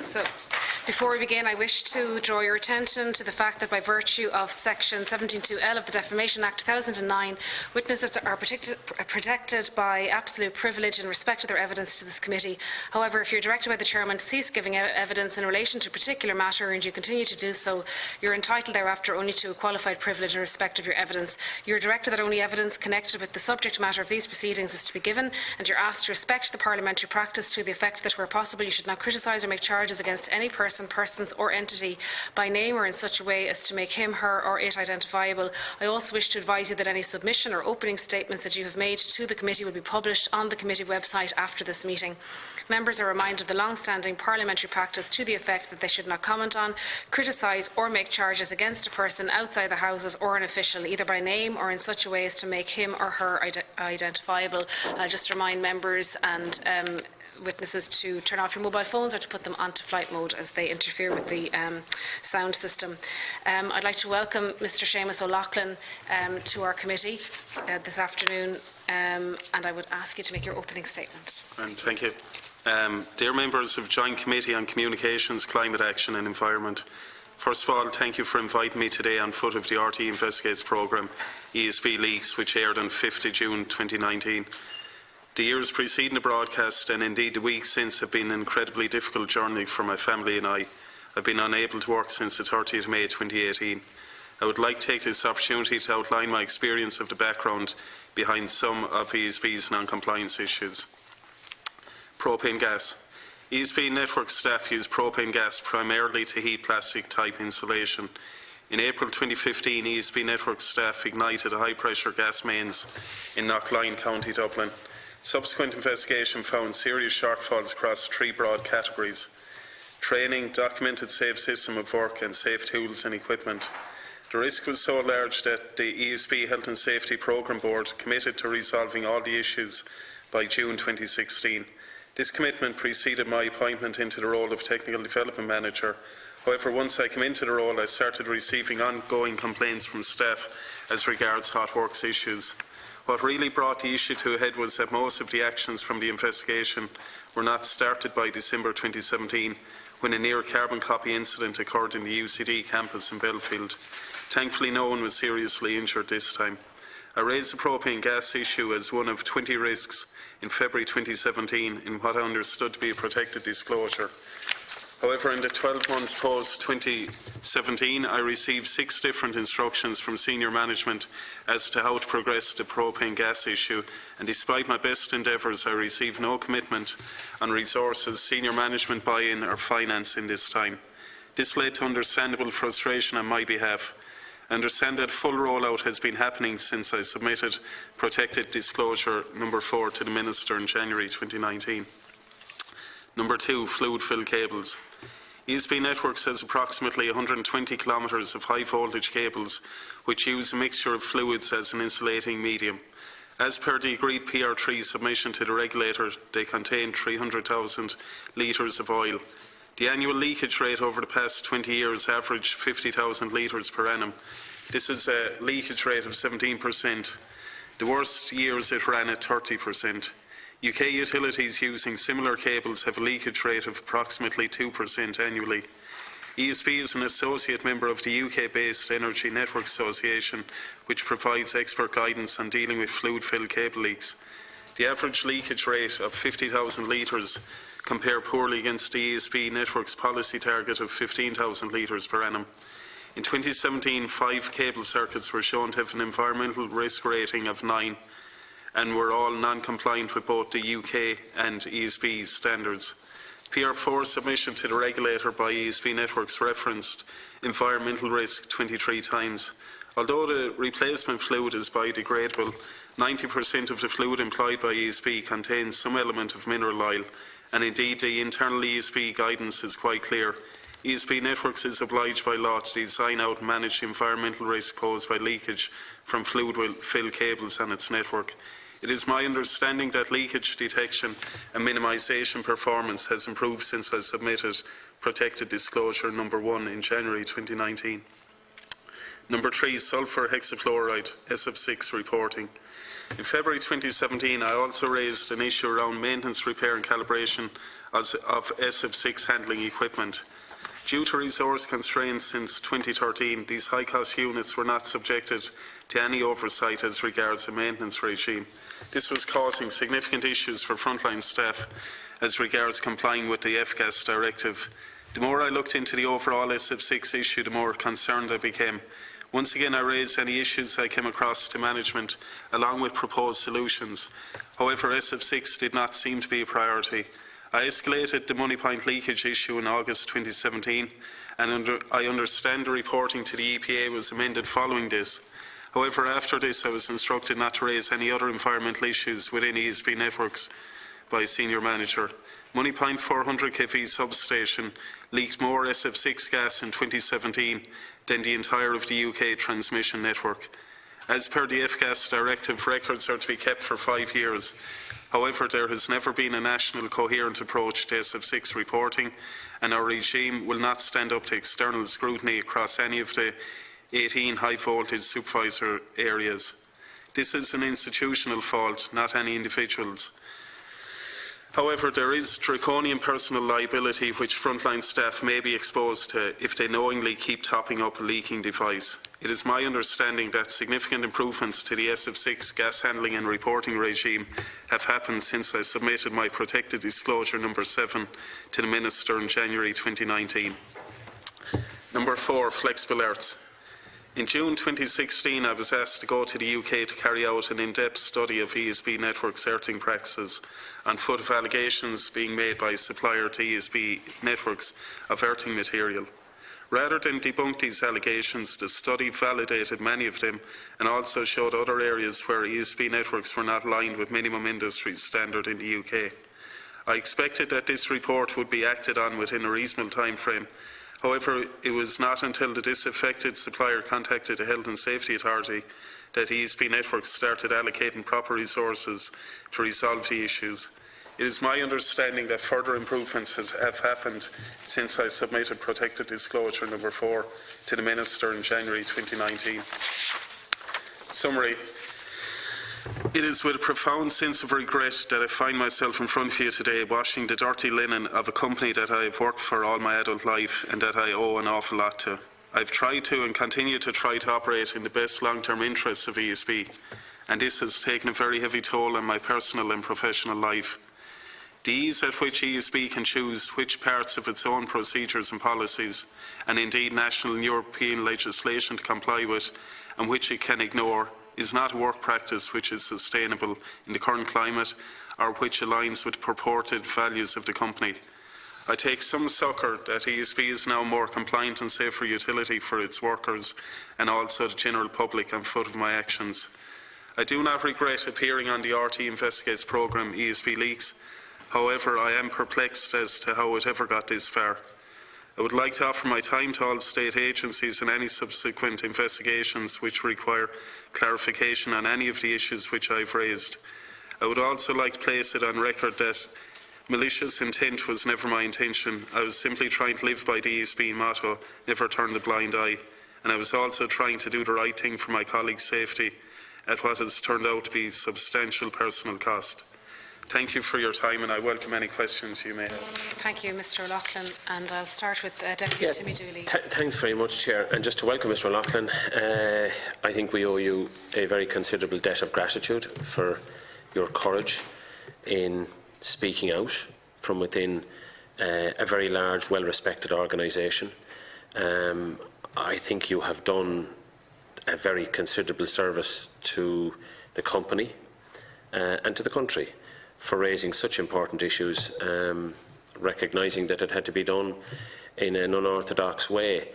So, before we begin, I wish to draw your attention to the fact that by virtue of Section 17(2)(L) of the Defamation Act 2009, witnesses are protected by absolute privilege in respect of their evidence to this committee. However, if you are directed by the Chairman to cease giving evidence in relation to a particular matter and you continue to do so, you are entitled thereafter only to a qualified privilege in respect of your evidence. You are directed that only evidence connected with the subject matter of these proceedings is to be given, and you are asked to respect the parliamentary practice to the effect that, where possible, you should not criticise or make charges against any person, persons or entity by name or in such a way as to make him, her or it identifiable. I also wish to advise you that any submission or opening statements that you have made to the committee will be published on the committee website after this meeting. Members are reminded of the long-standing parliamentary practice to the effect that they should not comment on, criticise or make charges against a person outside the Houses or an official, either by name or in such a way as to make him or her identifiable. I just remind members and witnesses to turn off your mobile phones or to put them onto flight mode as they interfere with the sound system. I'd like to welcome Mr Seamus O'Loughlin to our committee this afternoon, and I would ask you to make your opening statement. Thank you. Dear members of Joint Committee on Communications, Climate Action and Environment, first of all, thank you for inviting me today on foot of the RTE Investigates programme, ESB Leaks, which aired on 5th June 2019. The years preceding the broadcast, and indeed the weeks since, have been an incredibly difficult journey for my family and I. I've been unable to work since the 30th of May 2018. I would like to take this opportunity to outline my experience of the background behind some of ESB's non-compliance issues. Propane gas. ESB network staff use propane gas primarily to heat plastic-type insulation. In April 2015, ESB network staff ignited high-pressure gas mains in Knockline, County Dublin. Subsequent investigation found serious shortfalls across three broad categories: training, documented safe system of work and safe tools and equipment. The risk was so large that the ESB Health and Safety Programme Board committed to resolving all the issues by June 2016. This commitment preceded my appointment into the role of Technical Development Manager. However, once I came into the role, I started receiving ongoing complaints from staff as regards hot works issues. What really brought the issue to a head was that most of the actions from the investigation were not started by December 2017, when a near carbon copy incident occurred in the UCD campus in Belfield. Thankfully, no one was seriously injured this time. I raised the propane gas issue as one of 20 risks in February 2017 in what I understood to be a protected disclosure. However, in the 12 months post-2017, I received 6 different instructions from senior management as to how to progress the propane gas issue, and despite my best endeavours, I received no commitment on resources, senior management buy-in or finance in this time. This led to understandable frustration on my behalf. I understand that full rollout has been happening since I submitted Protected Disclosure number 4 to the Minister in January 2019. Number 2, fluid fill cables. ESB Networks has approximately 120 kilometres of high voltage cables which use a mixture of fluids as an insulating medium. As per the agreed PR3 submission to the regulator, they contain 300,000 litres of oil. The annual leakage rate over the past 20 years averaged 50,000 litres per annum. This is a leakage rate of 17%. The worst years it ran at 30%. UK utilities using similar cables have a leakage rate of approximately 2% annually. ESB is an associate member of the UK-based Energy Network Association, which provides expert guidance on dealing with fluid fill cable leaks. The average leakage rate of 50,000 litres compare poorly against the ESB Network's policy target of 15,000 litres per annum. In 2017, 5 cable circuits were shown to have an environmental risk rating of 9 and were all non-compliant with both the UK and ESB standards. PR4 submission to the regulator by ESB Networks referenced environmental risk 23 times. Although the replacement fluid is biodegradable, 90% of the fluid employed by ESB contains some element of mineral oil, and indeed the internal ESB guidance is quite clear. ESB Networks is obliged by law to design out and manage the environmental risk posed by leakage from fluid fill cables on its network. It is my understanding that leakage detection and minimisation performance has improved since I submitted Protected Disclosure number 1 in January 2019. Number 3, sulphur hexafluoride SF6 reporting. In February 2017, I also raised an issue around maintenance, repair and calibration of SF6 handling equipment. Due to resource constraints since 2013, these high-cost units were not subjected to any oversight as regards a maintenance regime. This was causing significant issues for frontline staff as regards complying with the F-gas directive. The more I looked into the overall SF6 issue, the more concerned I became. Once again, I raised any issues I came across to management, along with proposed solutions. However, SF6 did not seem to be a priority. I escalated the money point leakage issue in August 2017, and I understand the reporting to the EPA was amended following this. However, after this, I was instructed not to raise any other environmental issues within ESB networks by a senior manager. Money Point 400 kV substation leaked more SF6 gas in 2017 than the entire of the UK transmission network. As per the F-gas directive, records are to be kept for 5 years. However, there has never been a national coherent approach to SF6 reporting, and our regime will not stand up to external scrutiny across any of the 18 high-voltage supervisor areas. This is an institutional fault, not any individuals. However, there is draconian personal liability which frontline staff may be exposed to if they knowingly keep topping up a leaking device. It is my understanding that significant improvements to the SF6 gas handling and reporting regime have happened since I submitted my protected disclosure number 7 to the Minister in January 2019. Number 4, flexible earths. In June 2016, I was asked to go to the UK to carry out an in-depth study of ESB networks earthing practices on foot of allegations being made by a supplier to ESB networks of earthing material. Rather than debunk these allegations, the study validated many of them and also showed other areas where ESB networks were not aligned with minimum industry standard in the UK. I expected that this report would be acted on within a reasonable time frame. However, it was not until the disaffected supplier contacted the Health and Safety Authority that ESB networks started allocating proper resources to resolve the issues. It is my understanding that further improvements have happened since I submitted protected disclosure number 4 to the Minister in January 2019. Summary. It is with a profound sense of regret that I find myself in front of you today washing the dirty linen of a company that I have worked for all my adult life and that I owe an awful lot to. I have tried to and continue to try to operate in the best long-term interests of ESB, and this has taken a very heavy toll on my personal and professional life. The ease at which ESB can choose which parts of its own procedures and policies, and indeed national and European legislation to comply with, and which it can ignore, is not a work practice which is sustainable in the current climate or which aligns with purported values of the company. I take some succour that ESB is now more compliant and safer utility for its workers and also the general public on foot of my actions. I do not regret appearing on the RT Investigates programme ESB Leaks. However, I am perplexed as to how it ever got this far. I would like to offer my time to all state agencies in any subsequent investigations which require clarification on any of the issues which I have raised. I would also like to place it on record that malicious intent was never my intention. I was simply trying to live by the ESB motto, never turn the blind eye, and I was also trying to do the right thing for my colleagues' safety at what has turned out to be substantial personal cost. Thank you for your time, and I welcome any questions you may have. Thank you, Mr. O'Loughlin, and I'll start with Deputy Timmy Dooley. Thanks very much, Chair. And just to welcome Mr. O'Loughlin, I think we owe you a very considerable debt of gratitude for your courage in speaking out from within a very large, well-respected organisation. I think you have done a very considerable service to the company and to the country for raising such important issues, recognising that it had to be done in an unorthodox way.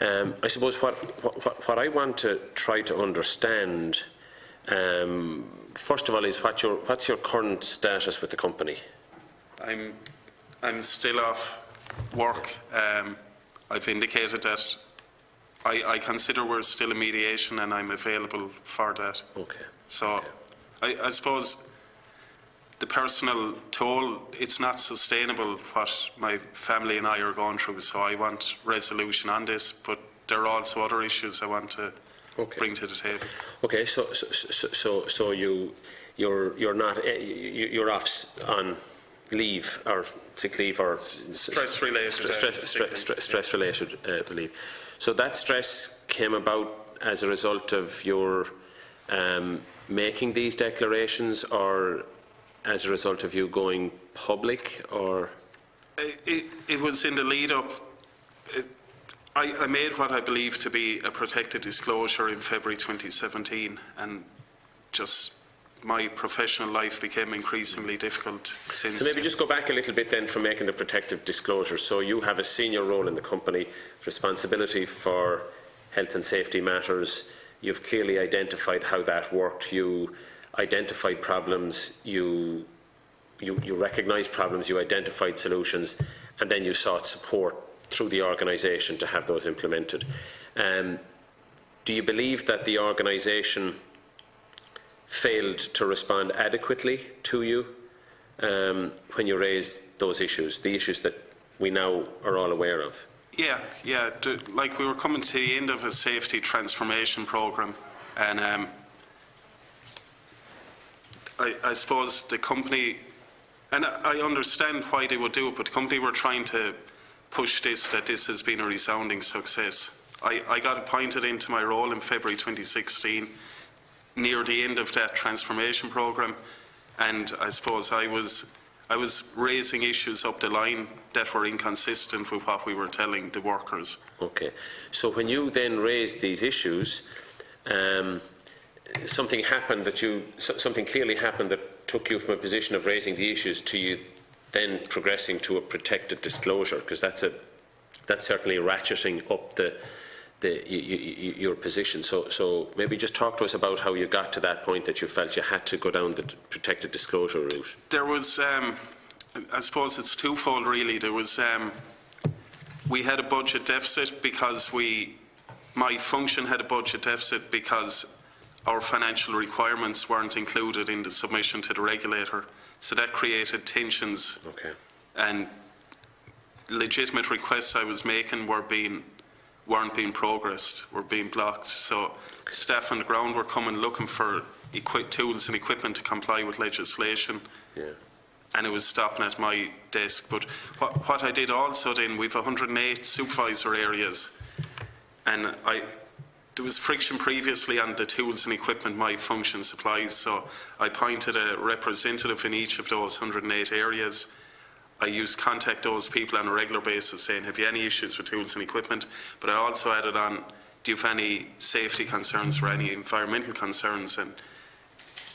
I suppose what I want to try to understand, first of all, is what's your current status with the company? I'm still off work. I've indicated that I consider we're still in mediation and I'm available for that. Okay. So I suppose the personal toll, it's not sustainable what my family and I are going through, so I want resolution on this, but there are also other issues I want to bring to the table. Okay, so you're off on leave or sick leave or stress-related leave. So that stress came about as a result of your making these declarations, or as a result of you going public, or? It was in the lead-up. I made what I believe to be a protected disclosure in February 2017, and just my professional life became increasingly difficult since. So maybe just go back a little bit then from making the protective disclosure. So you have a senior role in the company, responsibility for health and safety matters. You've clearly identified how that worked. You identified problems, you recognised problems, you identified solutions, and then you sought support through the organisation to have those implemented. Do you believe that the organisation failed to respond adequately to you when you raised those issues, the issues that we now are all aware of? Yeah. Like, we were coming to the end of a safety transformation programme, and I suppose the company, and I understand why they would do it, but the company were trying to push that this has been a resounding success. I got appointed into my role in February 2016, near the end of that transformation programme, and I suppose I was raising issues up the line that were inconsistent with what we were telling the workers. Okay. So when you then raised these issues, something clearly happened that took you from a position of raising the issues to you then progressing to a protected disclosure, because that's certainly ratcheting up your position. So maybe just talk to us about how you got to that point that you felt you had to go down the protected disclosure route. There was, I suppose it's twofold really. There was, we had a budget deficit because my function had a budget deficit because our financial requirements weren't included in the submission to the regulator. So that created tensions. Okay. And legitimate requests I was making weren't being progressed, were being blocked. So staff on the ground were coming looking for tools and equipment to comply with legislation. Yeah. And it was stopping at my desk. But what I did also then, we've 108 supervisor areas, and there was friction previously on the tools and equipment my function supplies, so I appointed a representative in each of those 108 areas. I used to contact those people on a regular basis saying, have you any issues with tools and equipment? But I also added on, do you have any safety concerns or any environmental concerns? And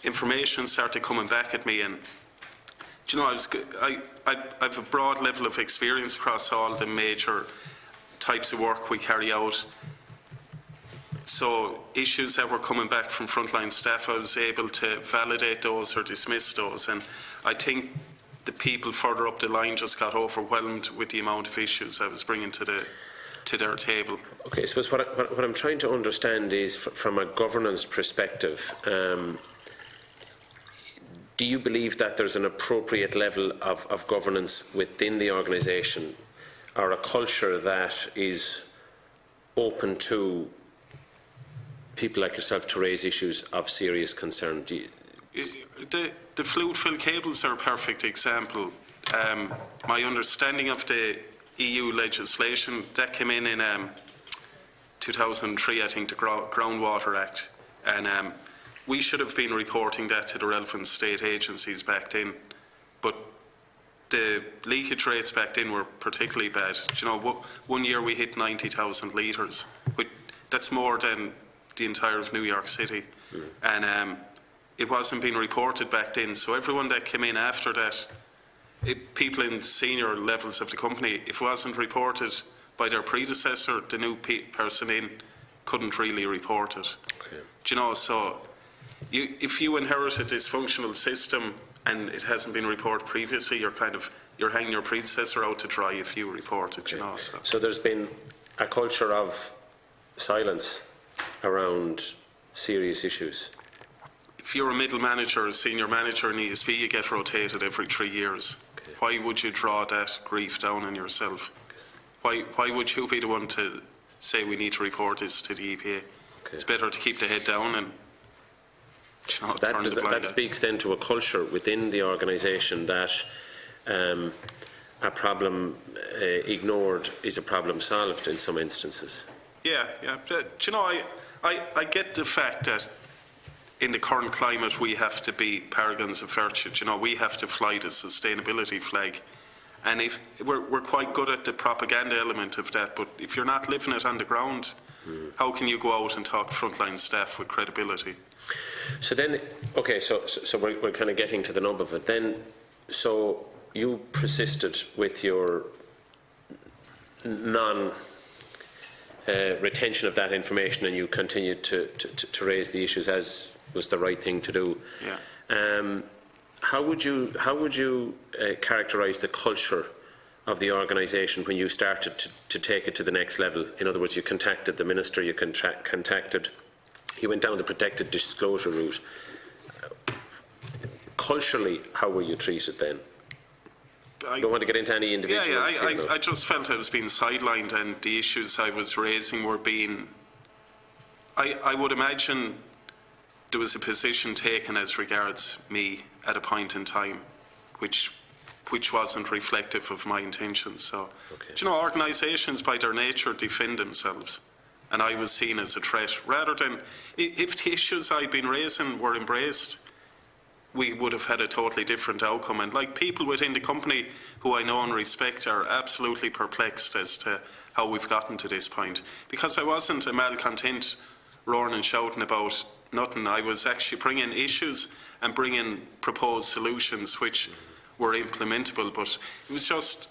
information started coming back at me, and do you know, I have a broad level of experience across all the major types of work we carry out. So issues that were coming back from frontline staff, I was able to validate those or dismiss those, and I think the people further up the line just got overwhelmed with the amount of issues I was bringing to their table. Okay, so what I'm trying to understand is, from a governance perspective, do you believe that there's an appropriate level of governance within the organisation, or a culture that is open to people like yourself to raise issues of serious concern? The fluid-filled cables are a perfect example. My understanding of the EU legislation that came in 2003, I think, the Groundwater Act, and we should have been reporting that to the relevant state agencies back then, but the leakage rates back then were particularly bad. Do you know, one year we hit 90,000 litres. That's more than the entire of New York City. And it wasn't being reported back then, so everyone that came in after that, people in senior levels of the company, if it wasn't reported by their predecessor, the new person in couldn't really report it. Okay. Do you know, so if you inherit a dysfunctional system and it hasn't been reported previously, you're hanging your predecessor out to dry if you report it. Okay. You know, so there's been a culture of silence around serious issues. If you're a middle manager or a senior manager in ESB, you get rotated every 3 years. Okay. Why would you draw that grief down on yourself? Okay. Why would you be the one to say we need to report this to the EPA? Okay. It's better to keep the head down and, you know, turn the blind eye. That speaks then to a culture within the organisation that a problem ignored is a problem solved in some instances. Yeah. But, you know, I get the fact that in the current climate we have to be paragons of virtue. You know, we have to fly the sustainability flag. And if we're quite good at the propaganda element of that, but if you're not living it on the ground, how can you go out and talk frontline staff with credibility? So then, okay, so we're kind of getting to the nub of it. Then, so you persisted with your retention of that information, and you continued to raise the issues as was the right thing to do. Yeah. How would you characterise the culture of the organisation when you started to take it to the next level? In other words, you contacted the minister, you went down the protected disclosure route. Culturally, how were you treated then? I don't want to get into any individual. Yeah, I just felt I was being sidelined, and the issues I was raising were being. I would imagine there was a position taken as regards me at a point in time, which wasn't reflective of my intentions. So, okay. You know, organisations by their nature defend themselves, and I was seen as a threat. Rather than, if the issues I'd been raising were embraced, we would have had a totally different outcome. And like people within the company who I know and respect are absolutely perplexed as to how we've gotten to this point. Because I wasn't a malcontent roaring and shouting about nothing. I was actually bringing issues and bringing proposed solutions which were implementable. But it was just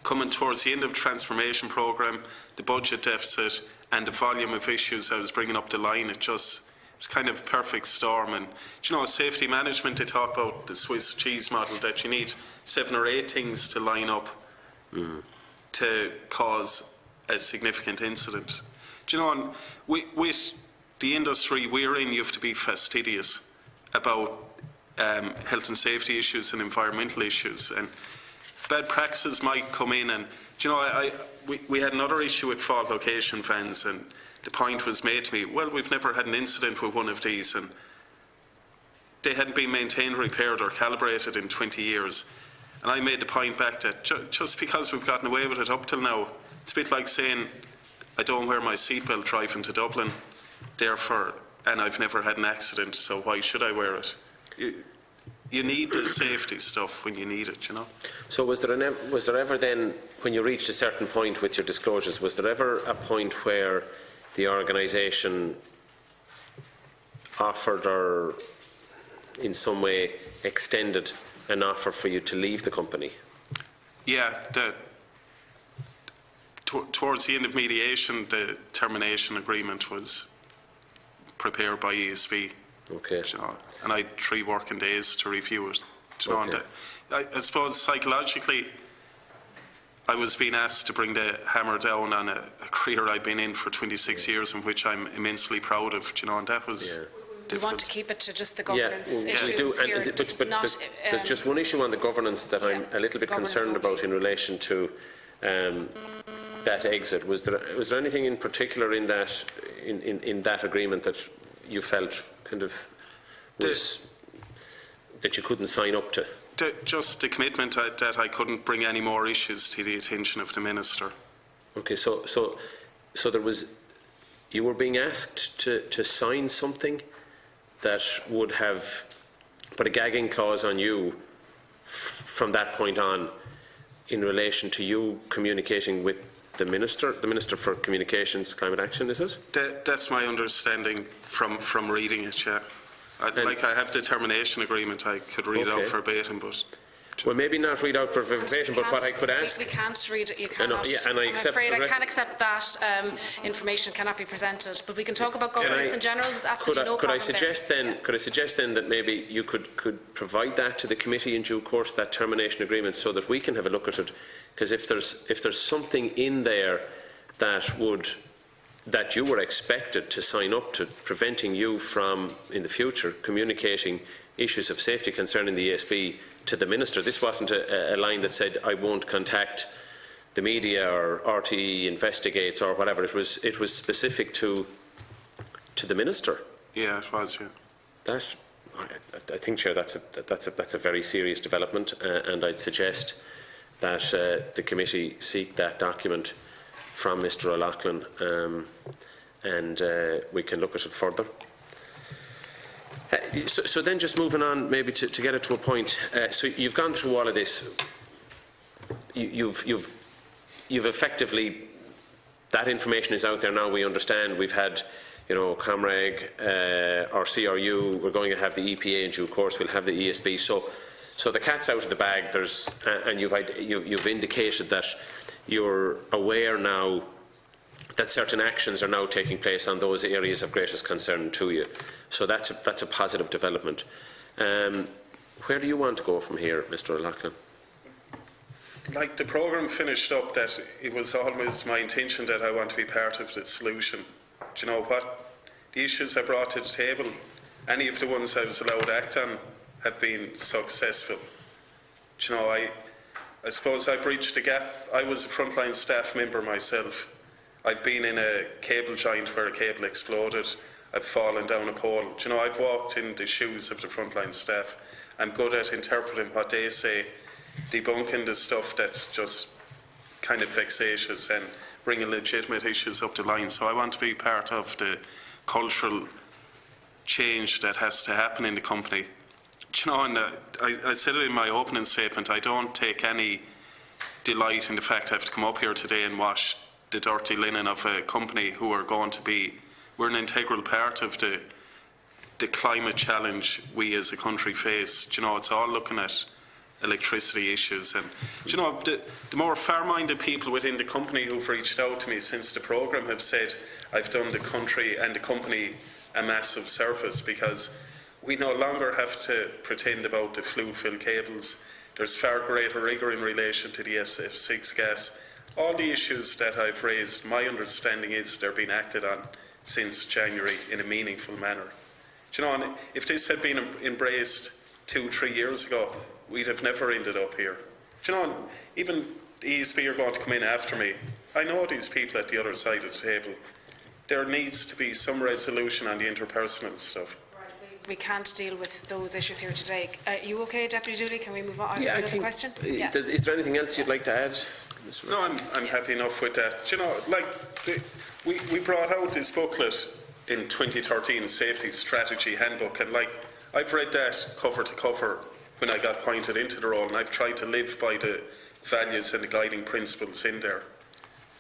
coming towards the end of the transformation programme, the budget deficit and the volume of issues I was bringing up the line. It was kind of a perfect storm. And, you know, safety management, they talk about the Swiss cheese model, that you need 7 or 8 things to line up to cause a significant incident. Do you know, and with the industry we're in, you have to be fastidious about health and safety issues and environmental issues. And bad practices might come in. And, do you know, we had another issue with fault location vans, and the point was made to me, well, we've never had an incident with one of these, and they hadn't been maintained, repaired or calibrated in 20 years. And I made the point back that just because we've gotten away with it up till now, it's a bit like saying, I don't wear my seatbelt driving to Dublin, therefore, and I've never had an accident, so why should I wear it? You need the safety stuff when you need it, you know. So was there ever then, when you reached a certain point with your disclosures, was there ever a point where the organisation offered or in some way extended an offer for you to leave the company? Yeah, towards the end of mediation, the termination agreement was prepared by ESB. Okay. You know, and I had 3 working days to review it. You know, okay. And I suppose psychologically, I was being asked to bring the hammer down on a career I'd been in for 26 years, in which I'm immensely proud of. You know, and that was. Yeah. We want to keep it to just the governance issues we do. here. But there's just one issue on the governance that I'm a little bit concerned about in relation to that exit. Was there anything in particular in that agreement that you felt kind of was that you couldn't sign up to? Just the commitment that I couldn't bring any more issues to the attention of the minister. Okay, so there was, you were being asked to sign something that would have put a gagging clause on you from that point on in relation to you communicating with the Minister for Communications, Climate Action, is it? That's my understanding from reading it, yeah. I have the termination agreement, I could read it out verbatim, but... Well, maybe not read out verbatim, but what I could ask... We can't read it, you cannot. And I'm afraid I can't accept that information cannot be presented, but we can talk about governance in general. There's absolutely no problem there. Could I suggest then that maybe you could provide that to the committee in due course, that termination agreement, so that we can have a look at it? Because if there's something in there that you were expected to sign up to, preventing you from, in the future, communicating issues of safety concerning the ESB to the Minister. This wasn't a line that said, I won't contact the media or RTE investigates or whatever. It was specific to the Minister. Yeah, it was, yeah. I think, Chair, that's a very serious development, and I'd suggest that the committee seek that document from Mr. O'Loughlin, and we can look at it further. So then, just moving on, maybe to get it to a point. So you've gone through all of this. You've effectively, that information is out there now. We understand. We've had, Comreg or CRU. We're going to have the EPA in due course. We'll have the ESB. So the cat's out of the bag. And you've indicated that you're aware now that certain actions are now taking place on those areas of greatest concern to you. So that's a positive development. Where do you want to go from here, Mr. O'Loughlin? Like the programme finished up, that it was always my intention that I want to be part of the solution. Do you know what? The issues I brought to the table, any of the ones I was allowed to act on, have been successful. Do you know, I suppose I bridged the gap. I was a frontline staff member myself. I've been in a cable joint where a cable exploded. I've fallen down a pole. Do you know, I've walked in the shoes of the frontline staff. I'm good at interpreting what they say, debunking the stuff that's just kind of vexatious, and bringing legitimate issues up the line. So I want to be part of the cultural change that has to happen in the company. Do you know, and I said it in my opening statement, I don't take any delight in the fact I have to come up here today and wash the dirty linen of a company who are going to be, we're an integral part of the climate challenge we as a country face. Do you know, it's all looking at electricity issues, and do you know, the more fair-minded people within the company who've reached out to me since the programme have said I've done the country and the company a massive service, because we no longer have to pretend about the fluid-filled cables. There's far greater rigour in relation to the SF6 gas. All the issues that I've raised, my understanding is they're being acted on since January in a meaningful manner. Do you know, if this had been embraced 2-3 years ago, we'd have never ended up here. Do you know, even the ESB are going to come in after me. I know these people at the other side of the table. There needs to be some resolution on the interpersonal stuff. We can't deal with those issues here today. Are you okay, Deputy Dooley? Can we move on? Yeah, Another question? Yeah. Is there anything else you'd like to add? No, I'm happy enough with that. Do you know, like, we brought out this booklet in 2013, Safety Strategy Handbook, and like, I've read that cover to cover when I got appointed into the role, and I've tried to live by the values and the guiding principles in there.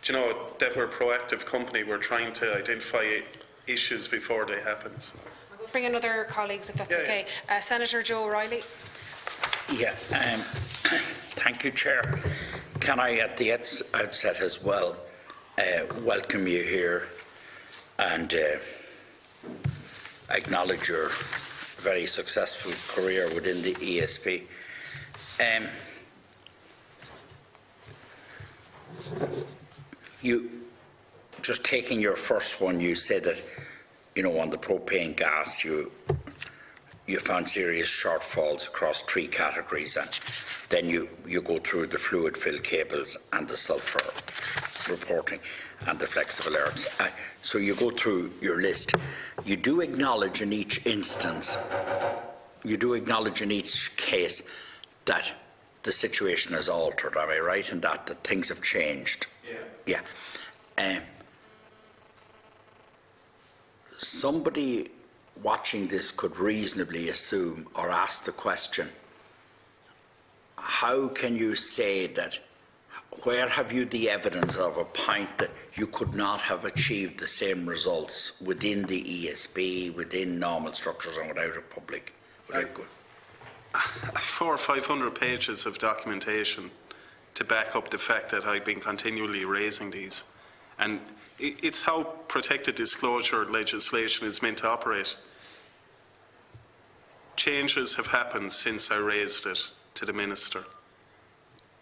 Do you know, that we're a proactive company, we're trying to identify issues before they happen. So. I'm going to bring in other colleagues, if that's okay. Senator Joe O'Reilly. Yeah, thank you, Chair. Can I, at the outset as well, welcome you here and acknowledge your very successful career within the ESB. You, just taking your first one, you said that, you know, on the propane gas, you found serious shortfalls across 3 categories, and then you go through the fluid-filled cables and the sulphur reporting and the flexible alerts. So you go through your list. You do acknowledge in each instance, you do acknowledge in each case that the situation has altered, am I right in that things have changed? Yeah. Somebody watching this could reasonably assume or ask the question, how can you say that, where have you the evidence of a point that you could not have achieved the same results within the ESB, within normal structures and without a public? 400 or 500 pages of documentation to back up the fact that I've been continually raising these. And it's how protected disclosure legislation is meant to operate. Changes have happened since I raised it to the Minister.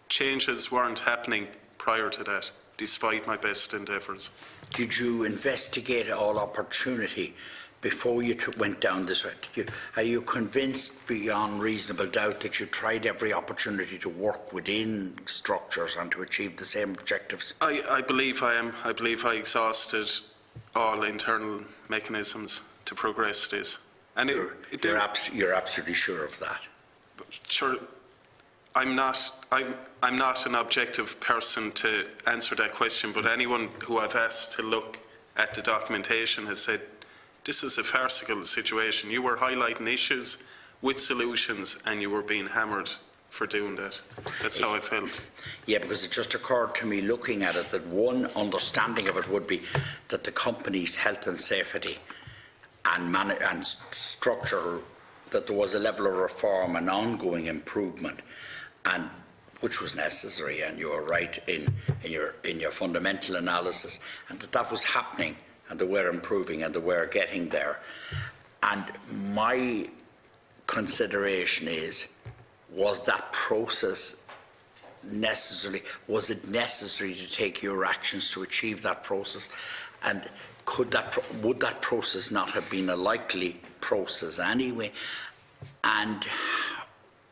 Changes weren't happening prior to that, despite my best endeavours. Did you investigate all opportunity before you went down this way? Are you convinced beyond reasonable doubt that you tried every opportunity to work within structures and to achieve the same objectives? I believe I am. I believe I exhausted all internal mechanisms to progress this. And you're absolutely sure of that? Sure, I'm not an objective person to answer that question, but anyone who I've asked to look at the documentation has said, this is a farcical situation. You were highlighting issues with solutions and you were being hammered for doing that. That's how I felt. Yeah, because it just occurred to me looking at it that one understanding of it would be that the company's health and safety and structure, that there was a level of reform and ongoing improvement, and which was necessary, and you were right in your fundamental analysis, and that was happening, and they were improving, and they were getting there. And my consideration is, was that process necessary? Was it necessary to take your actions to achieve that process? And would that process not have been a likely process anyway? And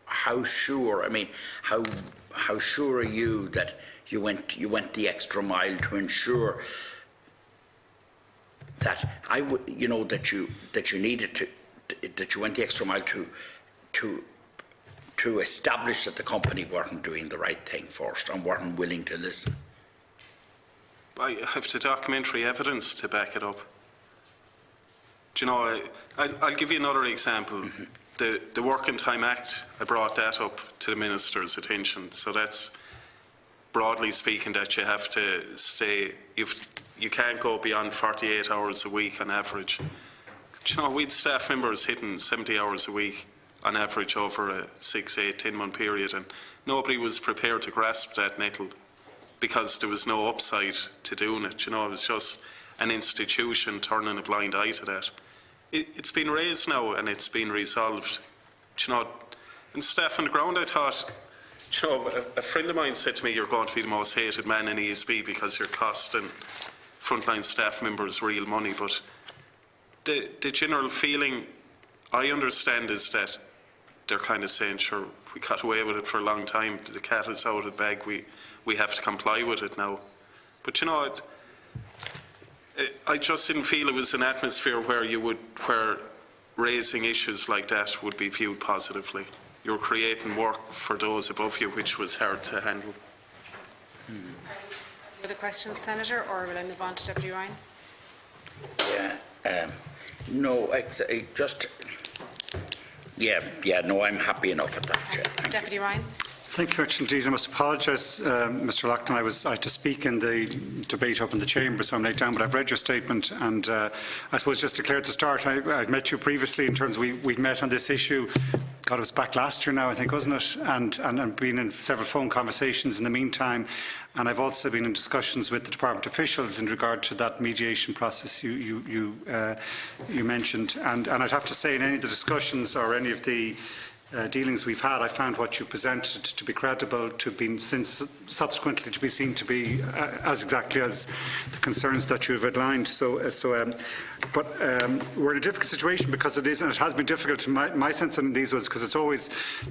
how sure? I mean, how sure are you that you went the extra mile to ensure that that you needed to, that you went the extra mile to establish that the company weren't doing the right thing first and weren't willing to listen? I have the documentary evidence to back it up. Do you know, I'll give you another example. Mm-hmm. The Working Time Act, I brought that up to the Minister's attention. So that's, broadly speaking, that you have to stay, you can't go beyond 48 hours a week on average. Do you know, we had staff members hitting 70 hours a week on average over a 6, 8, 10-month period, and nobody was prepared to grasp that nettle because there was no upside to doing it. You know, it was just an institution turning a blind eye to that. It's been raised now and it's been resolved. You know, and staff on the ground, I thought, you know, a friend of mine said to me, you're going to be the most hated man in ESB because you're costing frontline staff members real money. But the general feeling I understand is that they're kind of saying, sure, we got away with it for a long time. The cat is out of the bag. We have to comply with it now. But you know, I just didn't feel it was an atmosphere where raising issues like that would be viewed positively. You're creating work for those above you, which was hard to handle. Any other questions, Senator, or will I move on to Deputy Ryan? Yeah, no, no, I'm happy enough at that, Chair. Deputy Ryan. Thank you, Richard. I must apologise, Mr. Loughlin. I had to speak in the debate up in the chamber, so I'm late down, but I've read your statement, and I suppose just to clear at the start, I've met you previously in terms of we've met on this issue. God, it was back last year now, I think, wasn't it? And I've been in several phone conversations in the meantime, and I've also been in discussions with the department officials in regard to that mediation process you mentioned. And I'd have to say, in any of the discussions or any of the dealings we've had, I found what you presented to be credible, to be subsequently to be seen to be as exactly as the concerns that you've outlined. But we're in a difficult situation because it is, and it has been difficult. My sense in these was because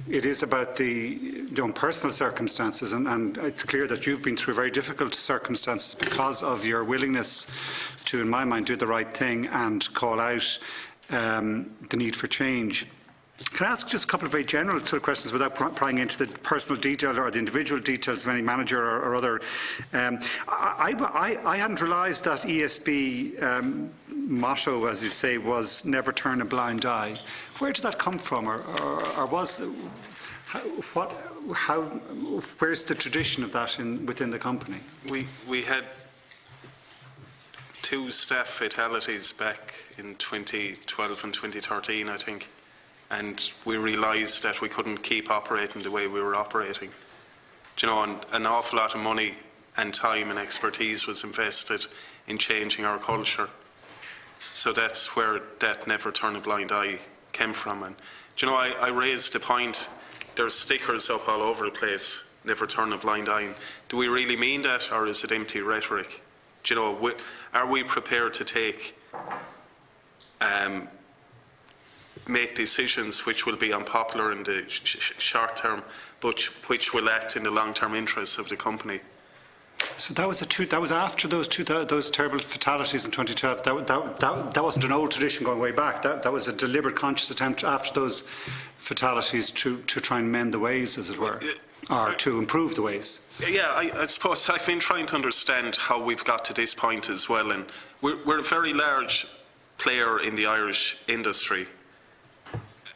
it is about the own personal circumstances, and it's clear that you've been through very difficult circumstances because of your willingness to, in my mind, do the right thing and call out the need for change. Can I ask just a couple of very general sort of questions without prying into the personal detail or the individual details of any manager or other? I hadn't realised that ESB motto, as you say, was never turn a blind eye. Where did that come from, or was where's the tradition of that within the company? We had 2 staff fatalities back in 2012 and 2013, I think. And we realised that we couldn't keep operating the way we were operating. Do you know, and an awful lot of money and time and expertise was invested in changing our culture. So that's where that never turn a blind eye came from. And do you know, I raised the point, there's stickers up all over the place, never turn a blind eye. Do we really mean that, or is it empty rhetoric? Do you know, are we prepared to make decisions which will be unpopular in the short term, but which will act in the long-term interests of the company? So that was after those terrible fatalities in 2012. That wasn't an old tradition going way back. That was a deliberate, conscious attempt after those fatalities to try and mend the ways, as it were, or to improve the ways. Yeah, I suppose I've been trying to understand how we've got to this point as well, and we're a very large player in the Irish industry.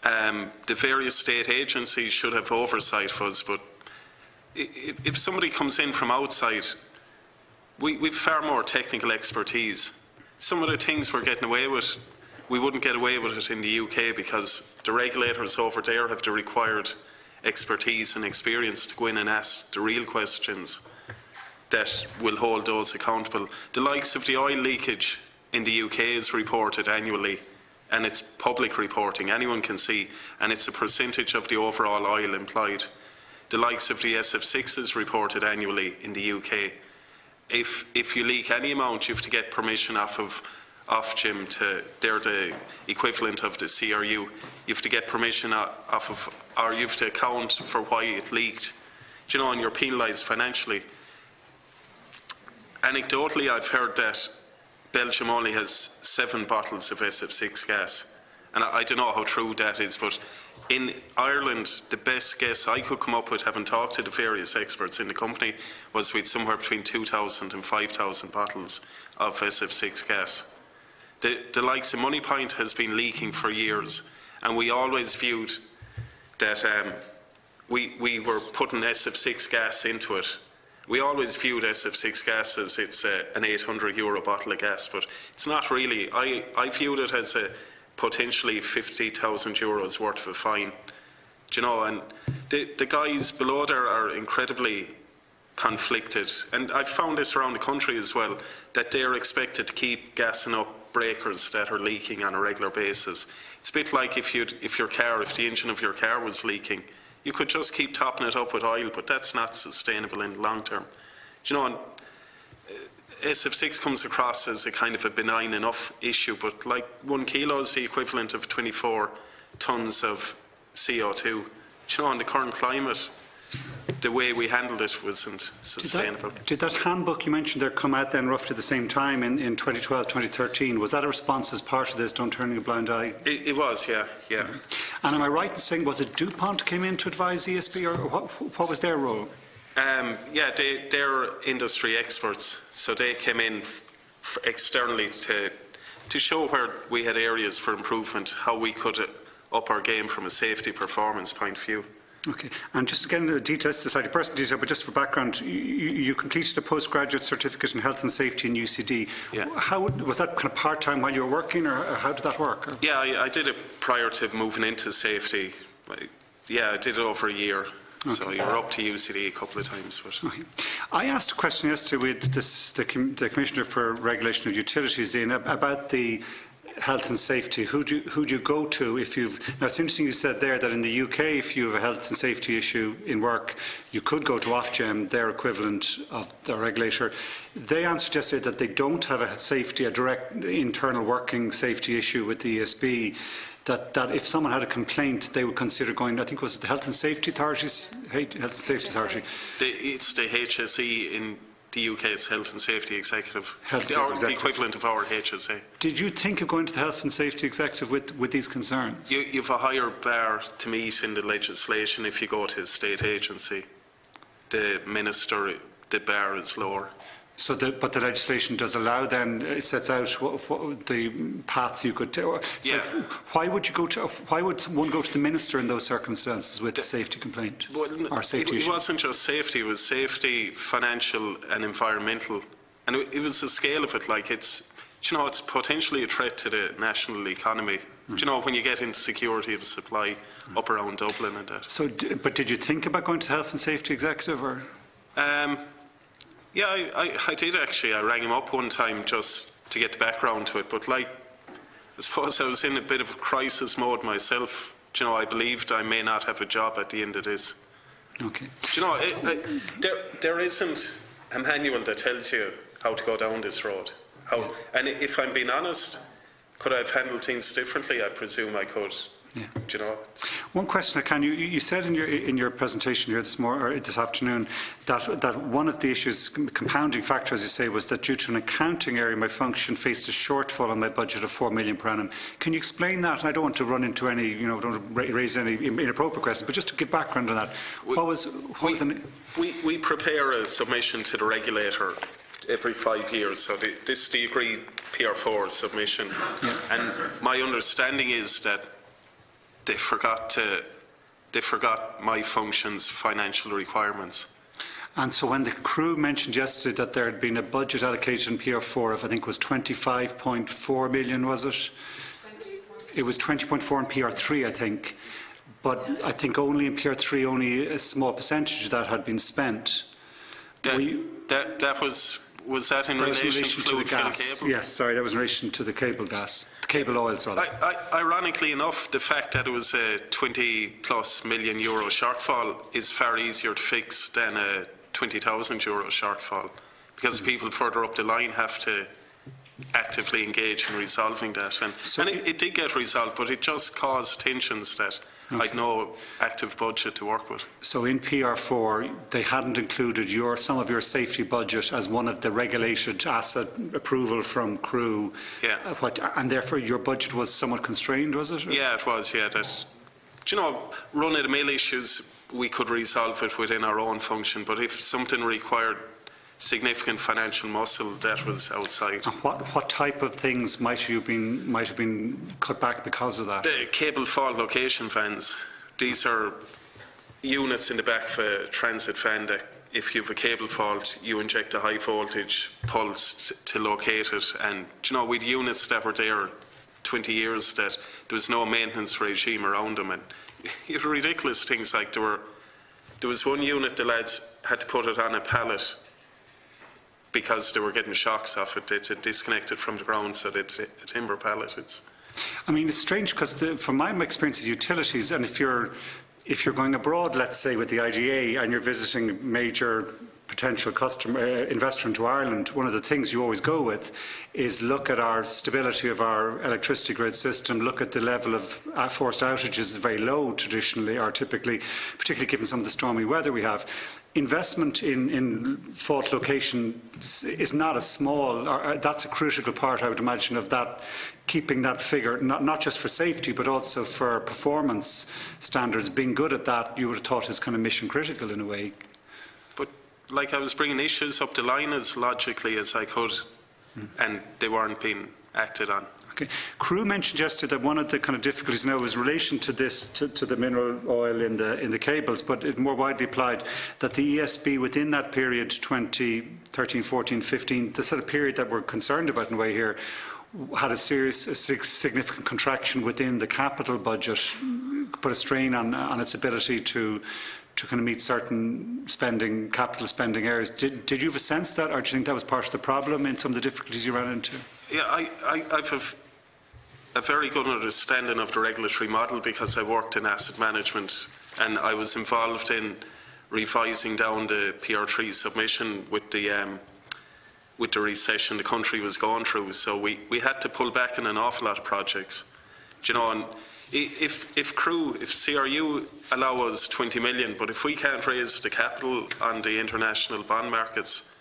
The various state agencies should have oversight of us, but if somebody comes in from outside, we've far more technical expertise. Some of the things we're getting away with, we wouldn't get away with it in the UK because the regulators over there have the required expertise and experience to go in and ask the real questions that will hold those accountable. The likes of the oil leakage in the UK is reported annually, and it's public reporting, anyone can see, and it's a percentage of the overall oil employed. The likes of the SF6 is reported annually in the UK. If you leak any amount, you have to get permission off Ofgem they're the equivalent of the CRU. You have to get permission off of, or you have to account for why it leaked. Do you know, and you're penalised financially. Anecdotally, I've heard that Belgium only has 7 bottles of SF6 gas. And I don't know how true that is, but in Ireland, the best guess I could come up with, having talked to the various experts in the company, was we'd somewhere between 2,000 and 5,000 bottles of SF6 gas. The likes of Moneypoint has been leaking for years, and we always viewed that we were putting SF6 gas into it. We always viewed SF6 gas as it's an €800 bottle of gas, but it's not really. I viewed it as a potentially €50,000 worth of a fine. Do you know, and the guys below there are incredibly conflicted, and I've found this around the country as well, that they're expected to keep gassing up breakers that are leaking on a regular basis. It's a bit like if the engine of your car was leaking, you could just keep topping it up with oil, but that's not sustainable in the long term. Do you know, and SF6 comes across as a kind of a benign enough issue, but like 1 kilo is the equivalent of 24 tonnes of CO2. Do you know, in the current climate, the way we handled it wasn't sustainable. Did that handbook you mentioned there come out then roughly the same time in 2012, 2013? Was that a response as part of this, don't turning a blind eye? It was, yeah. And am I right in saying, was it DuPont came in to advise ESB, or what was their role? Yeah, they're industry experts, so they came in externally to show where we had areas for improvement, how we could up our game from a safety performance point of view. Okay, and just again, the details, slightly personal detail, but just for background, you completed a postgraduate certificate in health and safety in UCD. Yeah. Was that kind of part-time while you were working, or how did that work? Or? Yeah, I did it prior to moving into safety. Yeah, I did it over a year. Okay. So you're up to UCD a couple of times. But. Okay. I asked a question yesterday with the Commissioner for Regulation of Utilities about the health and safety. Who do you go to if you've... Now, it's interesting you said there that in the UK, if you have a health and safety issue in work, you could go to Ofgem, their equivalent of the regulator. They answered yesterday that they don't have a direct internal working safety issue with the ESB, that if someone had a complaint, they would consider going, I think, was it the Health and Safety Authorities? Health and Safety Authority. It's the HSE in the UK, it's Health and Safety Executive. The equivalent of our HSE. Did you think of going to the Health and Safety Executive with these concerns? You've a higher bar to meet in the legislation if you go to a state agency. The Minister, the bar is lower. So, but the legislation does allow then, it sets out what the paths you could take. So yeah. Why would one go to the Minister in those circumstances with a safety complaint or safety issue? It wasn't just safety, it was safety, financial and environmental. And it was the scale of it, like it's potentially a threat to the national economy. Do you know, when you get into security of supply up around Dublin and that. So, but did you think about going to Health and Safety Executive, or? Yeah, I did actually. I rang him up one time just to get the background to it. But I suppose I was in a bit of a crisis mode myself. Do you know, I believed I may not have a job at the end of this. Okay. Do you know, there isn't a manual that tells you how to go down this road. And if I'm being honest, could I have handled things differently? I presume I could. Yeah. Do you know? One question, you said in your presentation here this afternoon that one of the issues, compounding factor, as you say, was that due to an accounting error, my function faced a shortfall on my budget of $4 million per annum. Can you explain that? And I don't want to run into any, don't want to raise any inappropriate questions, but just to give background on that. We prepare a submission to the regulator every 5 years, so this is the agreed PR4 submission. Yeah. And my understanding is that they forgot my function's financial requirements. And so when the crew mentioned yesterday that there had been a budget allocated in PR4 of, I think it was 25.4 million, was it? 20. It was 20.4 in PR3, I think. But I think only in PR3, only a small percentage of that had been spent. Was that in relation to the gas? Cable? Yes, sorry, that was in relation to the cable gas, the cable oils rather. Ironically enough, the fact that it was a 20+ million euro shortfall is far easier to fix than a 20,000 euro shortfall, because people further up the line have to actively engage in resolving that. And it did get resolved, but it just caused tensions that I'd no active budget to work with. So in PR4, they hadn't included some of your safety budget as one of the regulated asset approval from crew. Yeah. And therefore your budget was somewhat constrained, was it? Yeah, it was, yeah. Run-of-the-mill issues, we could resolve it within our own function, but if something required significant financial muscle, that was outside. And what type of things might have been cut back because of that? The cable fault location fans. These are units in the back of a transit fan that if you have a cable fault, you inject a high voltage pulse to locate it. And with units that were there 20 years, that there was no maintenance regime around them, and you had ridiculous things like there was one unit the lads had to put it on a pallet because they were getting shocks off it. It's disconnected from the ground, so it's a timber pallet. It's strange because from my experience of utilities, and if you're going abroad, let's say with the IDA, and you're visiting a major potential investor into Ireland, one of the things you always go with is look at our stability of our electricity grid system, look at the level of forced outages is very low traditionally, or typically, particularly given some of the stormy weather we have. Investment in fault location is not a small, that's a critical part, I would imagine, of that, keeping that figure, not just for safety, but also for performance standards. Being good at that, you would have thought is kind of mission critical in a way. But I was bringing issues up the line as logically as I could, and they weren't being acted on. Okay. Crew mentioned yesterday that one of the kind of difficulties now was in relation to this, to the mineral oil in the cables, but it more widely applied that the ESB within that period, 2013, 14, 15, the sort of period that we're concerned about in a way here, had a significant contraction within the capital budget, put a strain on its ability to kind of meet certain capital spending areas. Did you have a sense that, or do you think that was part of the problem in some of the difficulties you ran into? Yeah, I've a very good understanding of the regulatory model because I worked in asset management, and I was involved in revising down the PR3 submission with the recession the country was going through. So we had to pull back in an awful lot of projects. And if CRU allow us 20 million, but if we can't raise the capital on the international bond markets,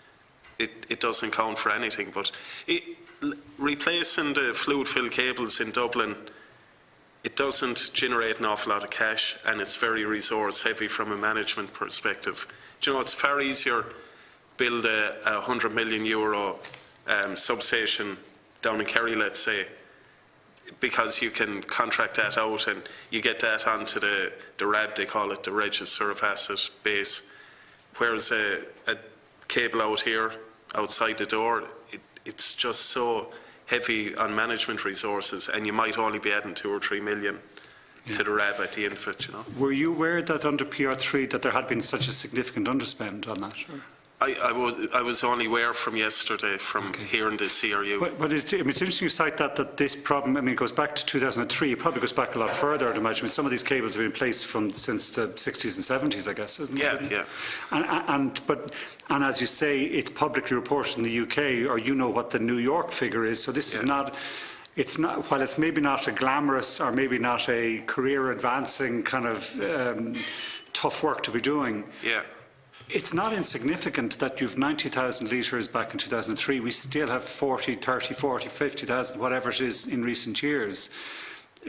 it doesn't count for anything. But replacing the fluid-filled cables in Dublin, it doesn't generate an awful lot of cash, and it's very resource-heavy from a management perspective. It's far easier build a €100 million substation down in Kerry, let's say, because you can contract that out and you get that onto the RAB, they call it, the Register of Asset Base, whereas a cable out here, outside the door, it's just so heavy on management resources, and you might only be adding 2 or 3 million to the RAB at the end of it. Were you aware that under PR3 that there had been such a significant underspend on that? Or? I was only aware from yesterday from hearing the CRU. But it's interesting you cite that this problem, it goes back to 2003. It probably goes back a lot further, I'd imagine. Some of these cables have been in place since the 60s and 70s, I guess, isn't it? Yeah. And as you say, it's publicly reported in the UK, or what the New York figure is. So this is not. it's not, while it's maybe not a glamorous or maybe not a career advancing kind of tough work to be doing. Yeah. It's not insignificant that you've 90,000 litres back in 2003. We still have 40, 30, 40, 50,000, whatever it is in recent years.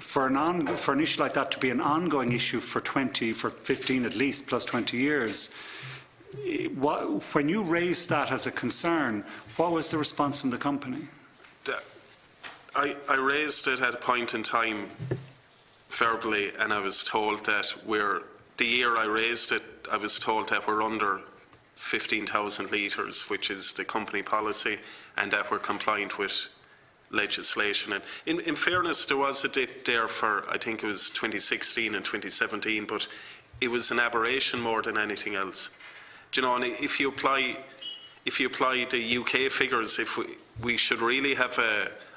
For an issue like that to be an ongoing issue for 15 at least, plus 20 years, when you raised that as a concern, what was the response from the company? I raised it at a point in time verbally, and I was told that the year I raised it, I was told that we're under 15,000 litres, which is the company policy, and that we're compliant with legislation. And in fairness, there was a dip there for, I think it was 2016 and 2017, but it was an aberration more than anything else. Do you know, and if you apply the UK figures, if we should really have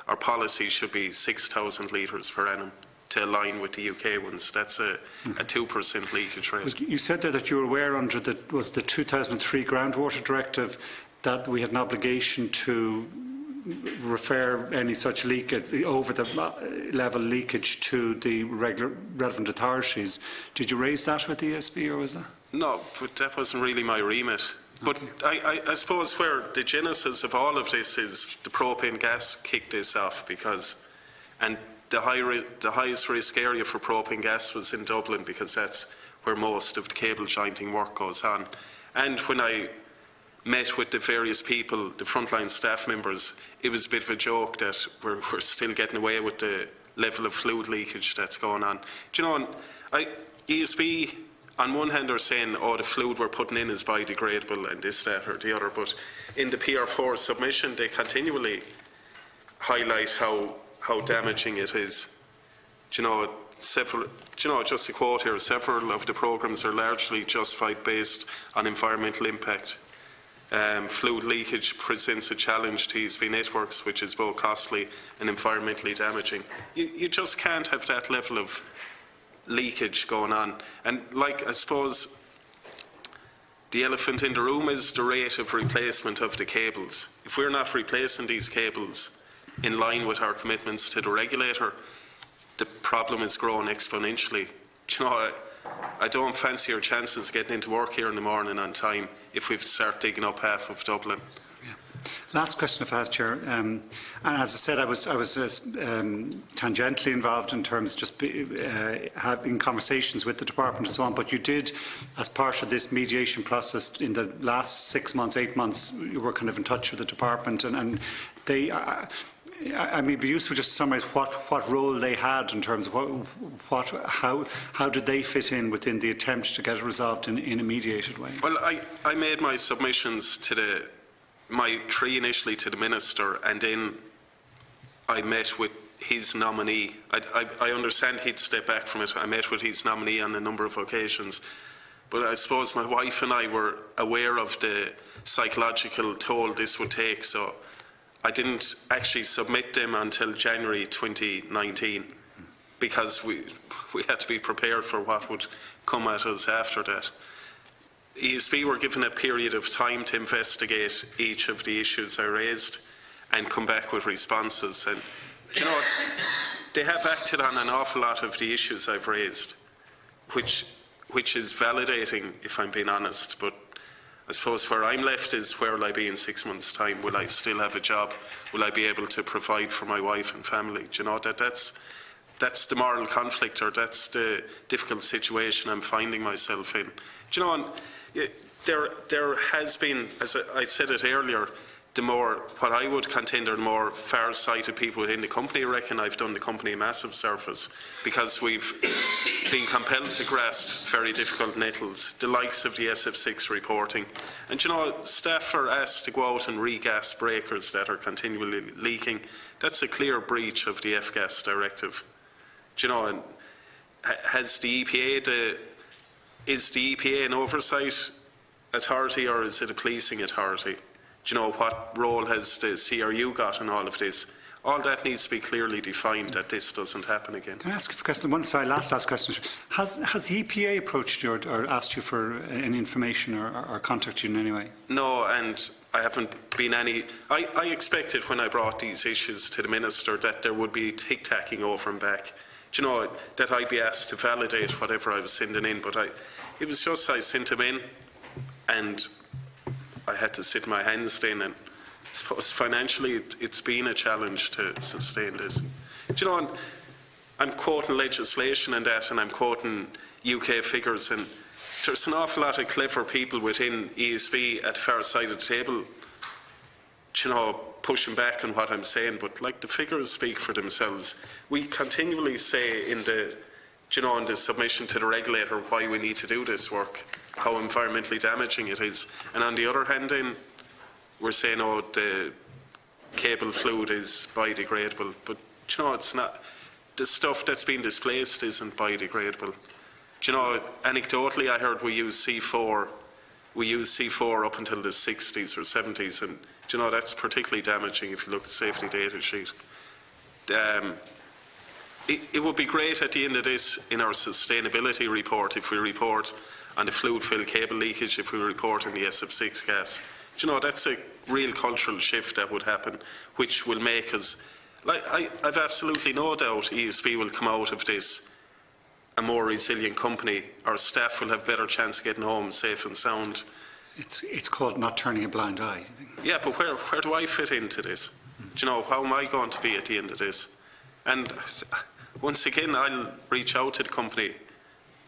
our policy should be 6,000 litres per annum to align with the UK ones. That's a 2% leakage rate. You said there that you were aware under the 2003 groundwater directive that we had an obligation to refer any such leakage, over the level leakage, to the relevant authorities. Did you raise that with the ESB, or was that? No, but that wasn't really my remit. But I suppose where the genesis of all of this is the propane gas kicked this off, and the highest risk area for propane gas was in Dublin, because that's where most of the cable jointing work goes on. And when I met with the various people, the frontline staff members, it was a bit of a joke that we're still getting away with the level of fluid leakage that's going on. Do you know, ESB, on one hand, are saying, oh, the fluid we're putting in is biodegradable and this, that or the other, but in the PR4 submission, they continually highlight how damaging it is. Do you know, just a quote here, several of the programmes are largely justified based on environmental impact. Fluid leakage presents a challenge to ESB networks, which is both costly and environmentally damaging. You just can't have that level of leakage going on. And I suppose the elephant in the room is the rate of replacement of the cables. If we're not replacing these cables in line with our commitments to the regulator, the problem is growing exponentially. Do you know, I don't fancy our chances of getting into work here in the morning on time if we start digging up half of Dublin. Last question if I have, Chair. And as I said, I was tangentially involved in terms of just having conversations with the department and so on. But you did, as part of this mediation process in the last 6 months, 8 months, you were kind of in touch with the department, and they. I mean, it'd be useful just to summarise what role they had in terms of how did they fit in within the attempt to get it resolved in a mediated way. Well, I made my submissions to my three initially to the Minister, and then I met with his nominee. I understand he'd step back from it. I met with his nominee on a number of occasions. But I suppose my wife and I were aware of the psychological toll this would take, so I didn't actually submit them until January 2019, because we had to be prepared for what would come at us after that. ESB were given a period of time to investigate each of the issues I raised and come back with responses. And do you know what? They have acted on an awful lot of the issues I've raised, which is validating, if I'm being honest. But I suppose where I'm left is, where will I be in 6 months' time? Will I still have a job? Will I be able to provide for my wife and family? Do you know, that's the moral conflict, or that's the difficult situation I'm finding myself in. Do you know, there has been, as I said it earlier, what I would contend are the more far-sighted people within the company reckon I've done the company a massive service, because we've been compelled to grasp very difficult nettles, the likes of the SF6 reporting. And you know, staff are asked to go out and re-gas breakers that are continually leaking. That's a clear breach of the F-gas directive. Do you know, and has the EPA is the EPA an oversight authority, or is it a policing authority? Do you know, what role has the CRU got in all of this? all that needs to be clearly defined that this doesn't happen again. Can I ask a question? One side, last question. Has the EPA approached you or asked you for any information or contacted you in any way? No, and I haven't been any... I expected when I brought these issues to the Minister that there would be tic-tacking over and back. Do you know, that I'd be asked to validate whatever I was sending in, but it was just I sent them in and I had to sit my hands in, and I suppose financially it's been a challenge to sustain this. Do you know, I'm quoting legislation and that, and I'm quoting UK figures, and there's an awful lot of clever people within ESB at the far side of the table, you know, pushing back on what I'm saying, but like the figures speak for themselves. We continually say in the, you know, in the submission to the regulator why we need to do this work, how environmentally damaging it is, and on the other hand then we're saying, oh, the cable fluid is biodegradable, but you know, it's not. The stuff that's been displaced isn't biodegradable. Do you know, anecdotally I heard we use C4 up until the 60s or 70s, and do you know, that's particularly damaging if you look at the safety data sheet. It would be great at the end of this in our sustainability report if we report on the fluid-filled cable leakage, if we report on the SF6 gas. Do you know, that's a real cultural shift that would happen, which will make us... Like, I've absolutely no doubt ESB will come out of this a more resilient company. Our staff will have better chance of getting home safe and sound. It's called not turning a blind eye. I think. Yeah, but where do I fit into this? Do you know, how am I going to be at the end of this? And once again, I'll reach out to the company.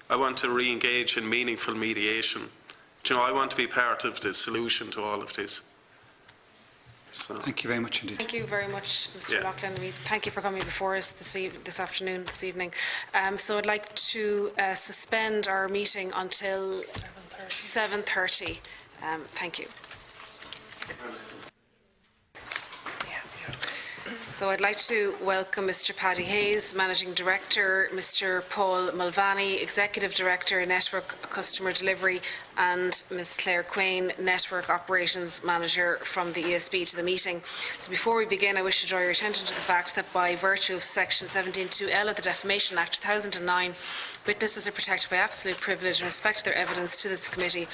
I want to re-engage in meaningful mediation. Do you know, I want to be part of the solution to all of this. So. Thank you very much indeed. Thank you very much, Mr. Loughlin. We thank you for coming before us this evening. So I'd like to suspend our meeting until 7:30. Thank you. So I'd like to welcome Mr. Paddy Hayes, Managing Director, Mr. Paul Mulvaney, Executive Director, Network Customer Delivery, and Ms. Claire Quain, Network Operations Manager from the ESB, to the meeting. So before we begin, I wish to draw your attention to the fact that by virtue of Section 17(2)(L) of the Defamation Act 2009, witnesses are protected by absolute privilege in respect to their evidence to this committee.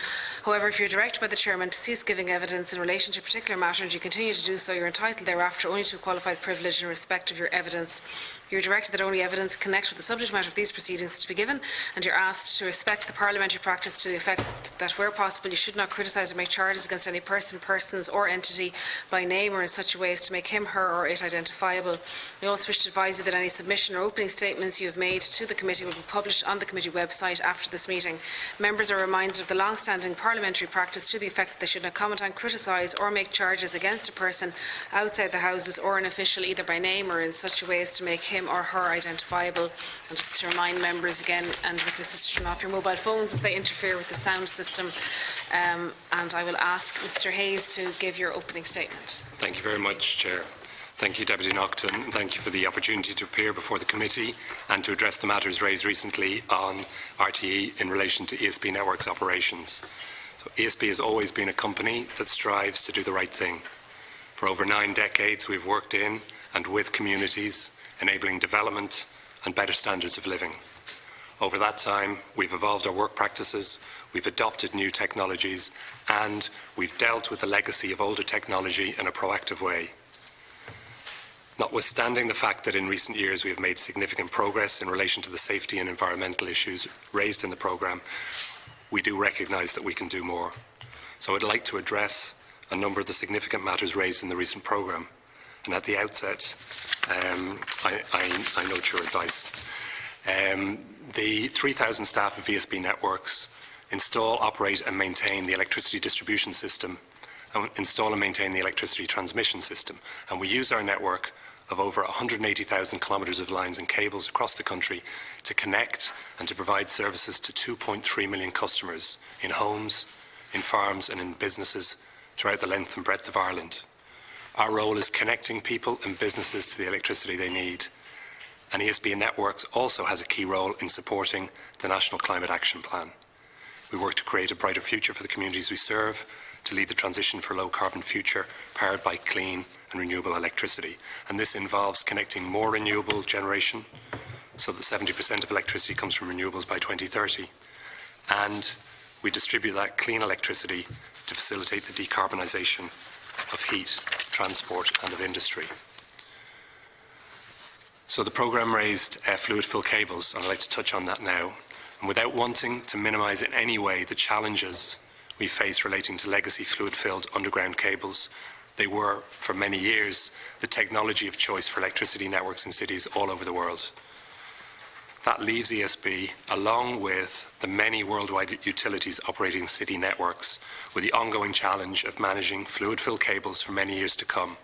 However, if you're directed by the Chairman to cease giving evidence in relation to a particular matter and you continue to do so, you're entitled thereafter only to a qualified privilege in respect of your evidence. You're directed that only evidence connected with the subject matter of these proceedings is to be given, and you're asked to respect the parliamentary practice to the effect that where possible you should not criticise or make charges against any person, persons or entity by name or in such a way as to make him, her or it identifiable. We also wish to advise you that any submission or opening statements you have made to the committee will be published on the committee website after this meeting. Members are reminded of the long-standing parliamentary practice to the effect that they should not comment on, criticise or make charges against a person outside the Houses or an official either by name or in such a way as to make him or her identifiable. And just to remind members again, and request to turn off your mobile phones as they interfere with the sound system. And I will ask Mr. Hayes to give your opening statement. Thank you very much, Chair. Thank you, Deputy Naughton. Thank you for the opportunity to appear before the committee and to address the matters raised recently on RTE in relation to ESB Networks operations. So ESB has always been a company that strives to do the right thing. For over 9 decades, we've worked in and with communities, enabling development and better standards of living. Over that time, we've evolved our work practices, we've adopted new technologies, and we've dealt with the legacy of older technology in a proactive way. Notwithstanding the fact that in recent years we have made significant progress in relation to the safety and environmental issues raised in the programme, we do recognise that we can do more. So I'd like to address a number of the significant matters raised in the recent programme. And at the outset, I note your advice. The 3,000 staff of VSB Networks install, operate and maintain the electricity distribution system, and install and maintain the electricity transmission system. And we use our network of over 180,000 kilometres of lines and cables across the country to connect and to provide services to 2.3 million customers in homes, in farms and in businesses throughout the length and breadth of Ireland. Our role is connecting people and businesses to the electricity they need. And ESB Networks also has a key role in supporting the National Climate Action Plan. We work to create a brighter future for the communities we serve, to lead the transition for a low-carbon future powered by clean and renewable electricity. And this involves connecting more renewable generation, so that 70% of electricity comes from renewables by 2030. And we distribute that clean electricity to facilitate the decarbonisation of heat, transport and of industry. So the programme raised fluid-fill cables, and I'd like to touch on that now. And without wanting to minimise in any way the challenges we face relating to legacy fluid-filled underground cables, they were, for many years, the technology of choice for electricity networks in cities all over the world. That leaves ESB, along with the many worldwide utilities operating city networks, with the ongoing challenge of managing fluid-filled cables for many years to come,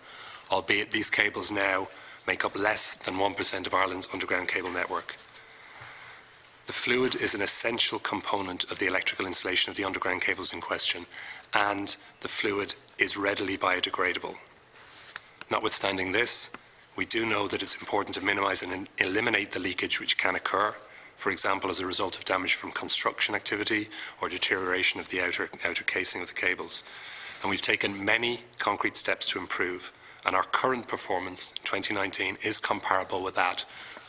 albeit these cables now make up less than 1% of Ireland's underground cable network. The fluid is an essential component of the electrical installation of the underground cables in question, and the fluid is readily biodegradable. Notwithstanding this, we do know that it's important to minimise and eliminate the leakage which can occur, for example, as a result of damage from construction activity or deterioration of the outer casing of the cables. And we've taken many concrete steps to improve, and our current performance in 2019 is comparable with that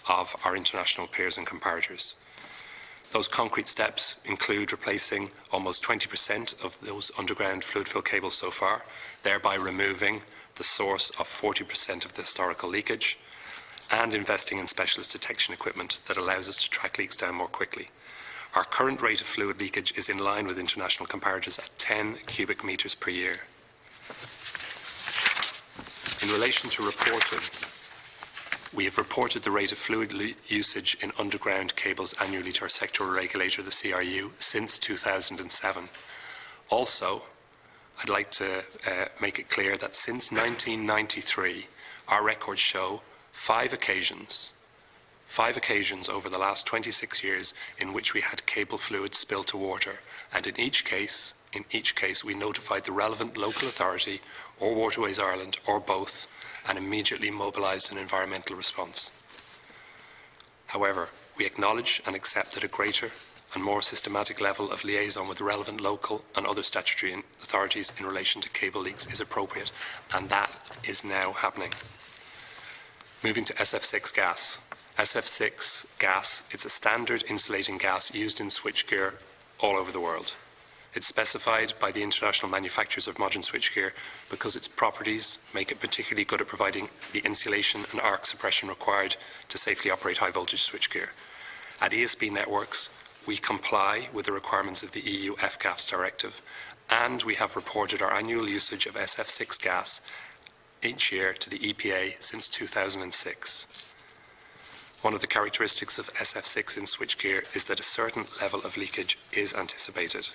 of our international peers and comparators. Those concrete steps include replacing almost 20% of those underground fluid-filled cables so far, thereby removing the source of 40% of the historical leakage, and investing in specialist detection equipment that allows us to track leaks down more quickly. Our current rate of fluid leakage is in line with international comparators at 10 cubic metres per year. In relation to reporting, we have reported the rate of fluid usage in underground cables annually to our sectoral regulator, the CRU, since 2007. Also, I'd like to make it clear that since 1993, our records show five occasions over the last 26 years in which we had cable fluid spill to water, and in each case we notified the relevant local authority or Waterways Ireland or both and immediately mobilised an environmental response. However, we acknowledge and accept that a greater and more systematic level of liaison with the relevant local and other statutory authorities in relation to cable leaks is appropriate, and that is now happening. Moving to SF6 gas. SF6 gas, it's a standard insulating gas used in switchgear all over the world. It's specified by the international manufacturers of modern switchgear because its properties make it particularly good at providing the insulation and arc suppression required to safely operate high voltage switchgear. At ESB Networks, we comply with the requirements of the EU F-gas directive, and we have reported our annual usage of SF6 gas each year to the EPA since 2006. One of the characteristics of SF6 in switchgear is that a certain level of leakage is anticipated.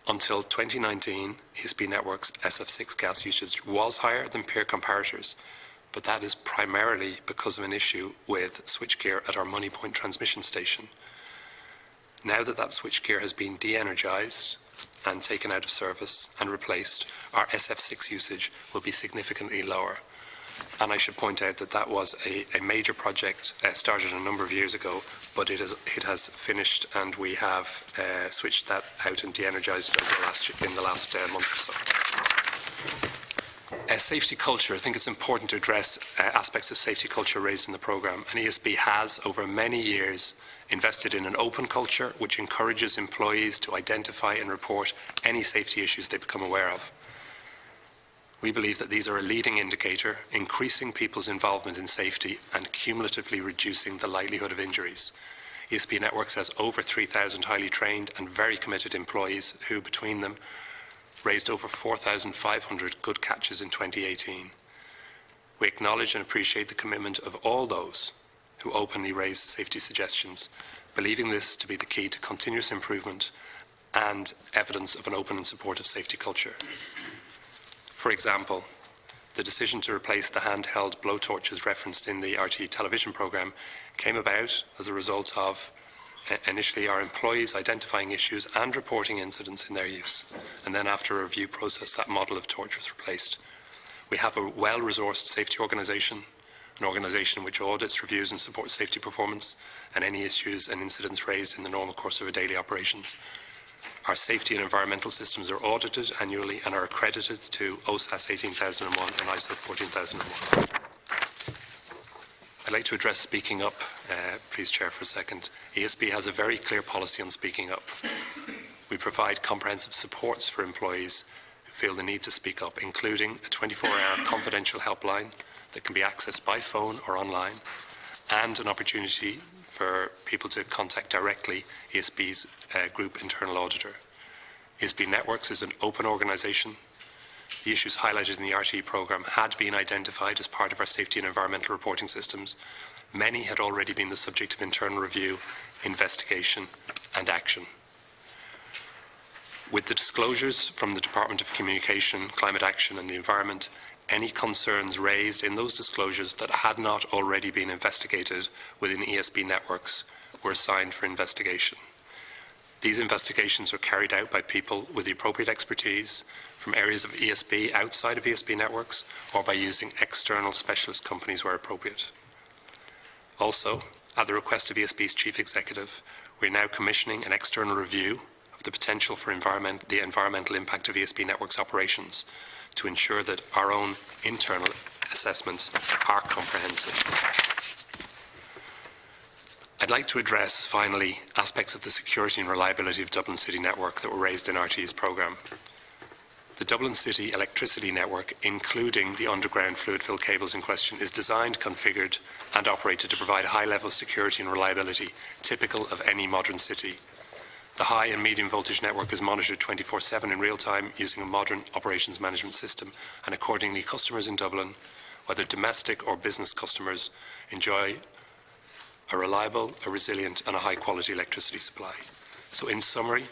Until 2019, ESB Networks' SF6 gas usage was higher than peer comparators, but that is primarily because of an issue with switchgear at our Moneypoint transmission station. Now that switchgear has been de-energised and taken out of service and replaced, our SF6 usage will be significantly lower. And I should point out that that was a major project started a number of years ago, but it has finished, and we have switched that out and de-energised it in the last month or so. Safety culture. I think it's important to address aspects of safety culture raised in the programme, and ESB has, over many years, invested in an open culture which encourages employees to identify and report any safety issues they become aware of. We believe that these are a leading indicator, increasing people's involvement in safety and cumulatively reducing the likelihood of injuries. ESB Networks has over 3,000 highly trained and very committed employees who, between them, raised over 4,500 good catches in 2018. We acknowledge and appreciate the commitment of all those who openly raise safety suggestions, believing this to be the key to continuous improvement and evidence of an open and supportive safety culture. For example, the decision to replace the handheld blowtorches referenced in the RTE television programme came about as a result of initially our employees identifying issues and reporting incidents in their use, and then after a review process that model of torch was replaced. We have a well-resourced safety organisation, an organisation which audits, reviews and supports safety performance and any issues and incidents raised in the normal course of our daily operations. Our safety and environmental systems are audited annually and are accredited to OSAS 18001 and ISO 14001. I'd like to address speaking up, please, Chair, for a second. ESB has a very clear policy on speaking up. We provide comprehensive supports for employees who feel the need to speak up, including a 24-hour confidential helpline that can be accessed by phone or online, and an opportunity for people to contact directly ESB's group internal auditor. ESB Networks is an open organisation. The issues highlighted in the RTE programme had been identified as part of our safety and environmental reporting systems. Many had already been the subject of internal review, investigation and action. With the disclosures from the Department of Communication, Climate Action and the Environment, any concerns raised in those disclosures that had not already been investigated within ESB Networks were assigned for investigation. These investigations were carried out by people with the appropriate expertise from areas of ESB outside of ESB Networks or by using external specialist companies where appropriate. Also, at the request of ESB's Chief Executive, we are now commissioning an external review of the potential for the environmental impact of ESB Networks operations to ensure that our own internal assessments are comprehensive. I'd like to address, finally, aspects of the security and reliability of Dublin City Network that were raised in RTE's programme. The Dublin City electricity network, including the underground fluid-filled cables in question, is designed, configured and operated to provide a high level of security and reliability typical of any modern city. The high and medium voltage network is monitored 24/7 in real time using a modern operations management system, and accordingly customers in Dublin, whether domestic or business customers, enjoy a reliable, a resilient and a high quality electricity supply. So in summary,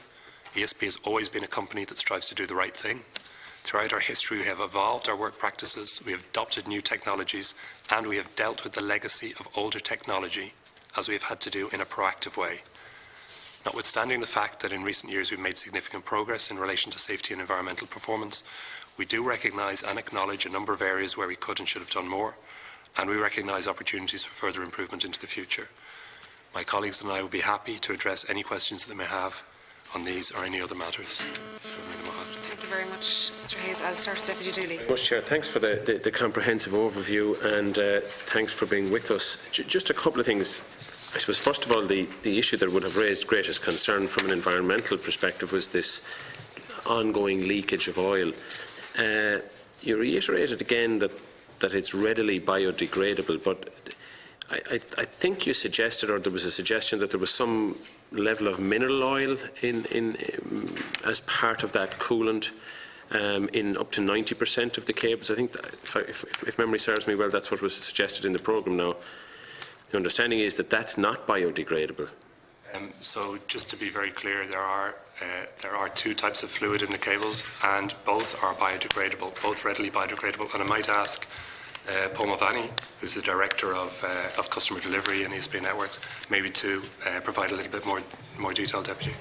ESB has always been a company that strives to do the right thing. Throughout our history we have evolved our work practices, we have adopted new technologies and we have dealt with the legacy of older technology as we have had to do in a proactive way. Notwithstanding the fact that in recent years we've made significant progress in relation to safety and environmental performance, we do recognise and acknowledge a number of areas where we could and should have done more, and we recognise opportunities for further improvement into the future. My colleagues and I will be happy to address any questions that they may have on these or any other matters. Thank you very much, Mr. Hayes. I'll start with Deputy Dooley. Well, Chair, thanks for the comprehensive overview and thanks for being with us. Just a couple of things. I suppose, first of all, the issue that would have raised greatest concern from an environmental perspective was this ongoing leakage of oil. You reiterated again that it's readily biodegradable, but I think you suggested, or there was a suggestion, that there was some level of mineral oil as part of that coolant in up to 90% of the cables. I think that if memory serves me well, that's what was suggested in the programme. Now, the understanding is that that's not biodegradable. So just to be very clear, there are two types of fluid in the cables, and both are biodegradable, both readily biodegradable. And I might ask Paul Mulvaney, who's the Director of Customer Delivery in ESB Networks, maybe to provide a little bit more detail, Deputy.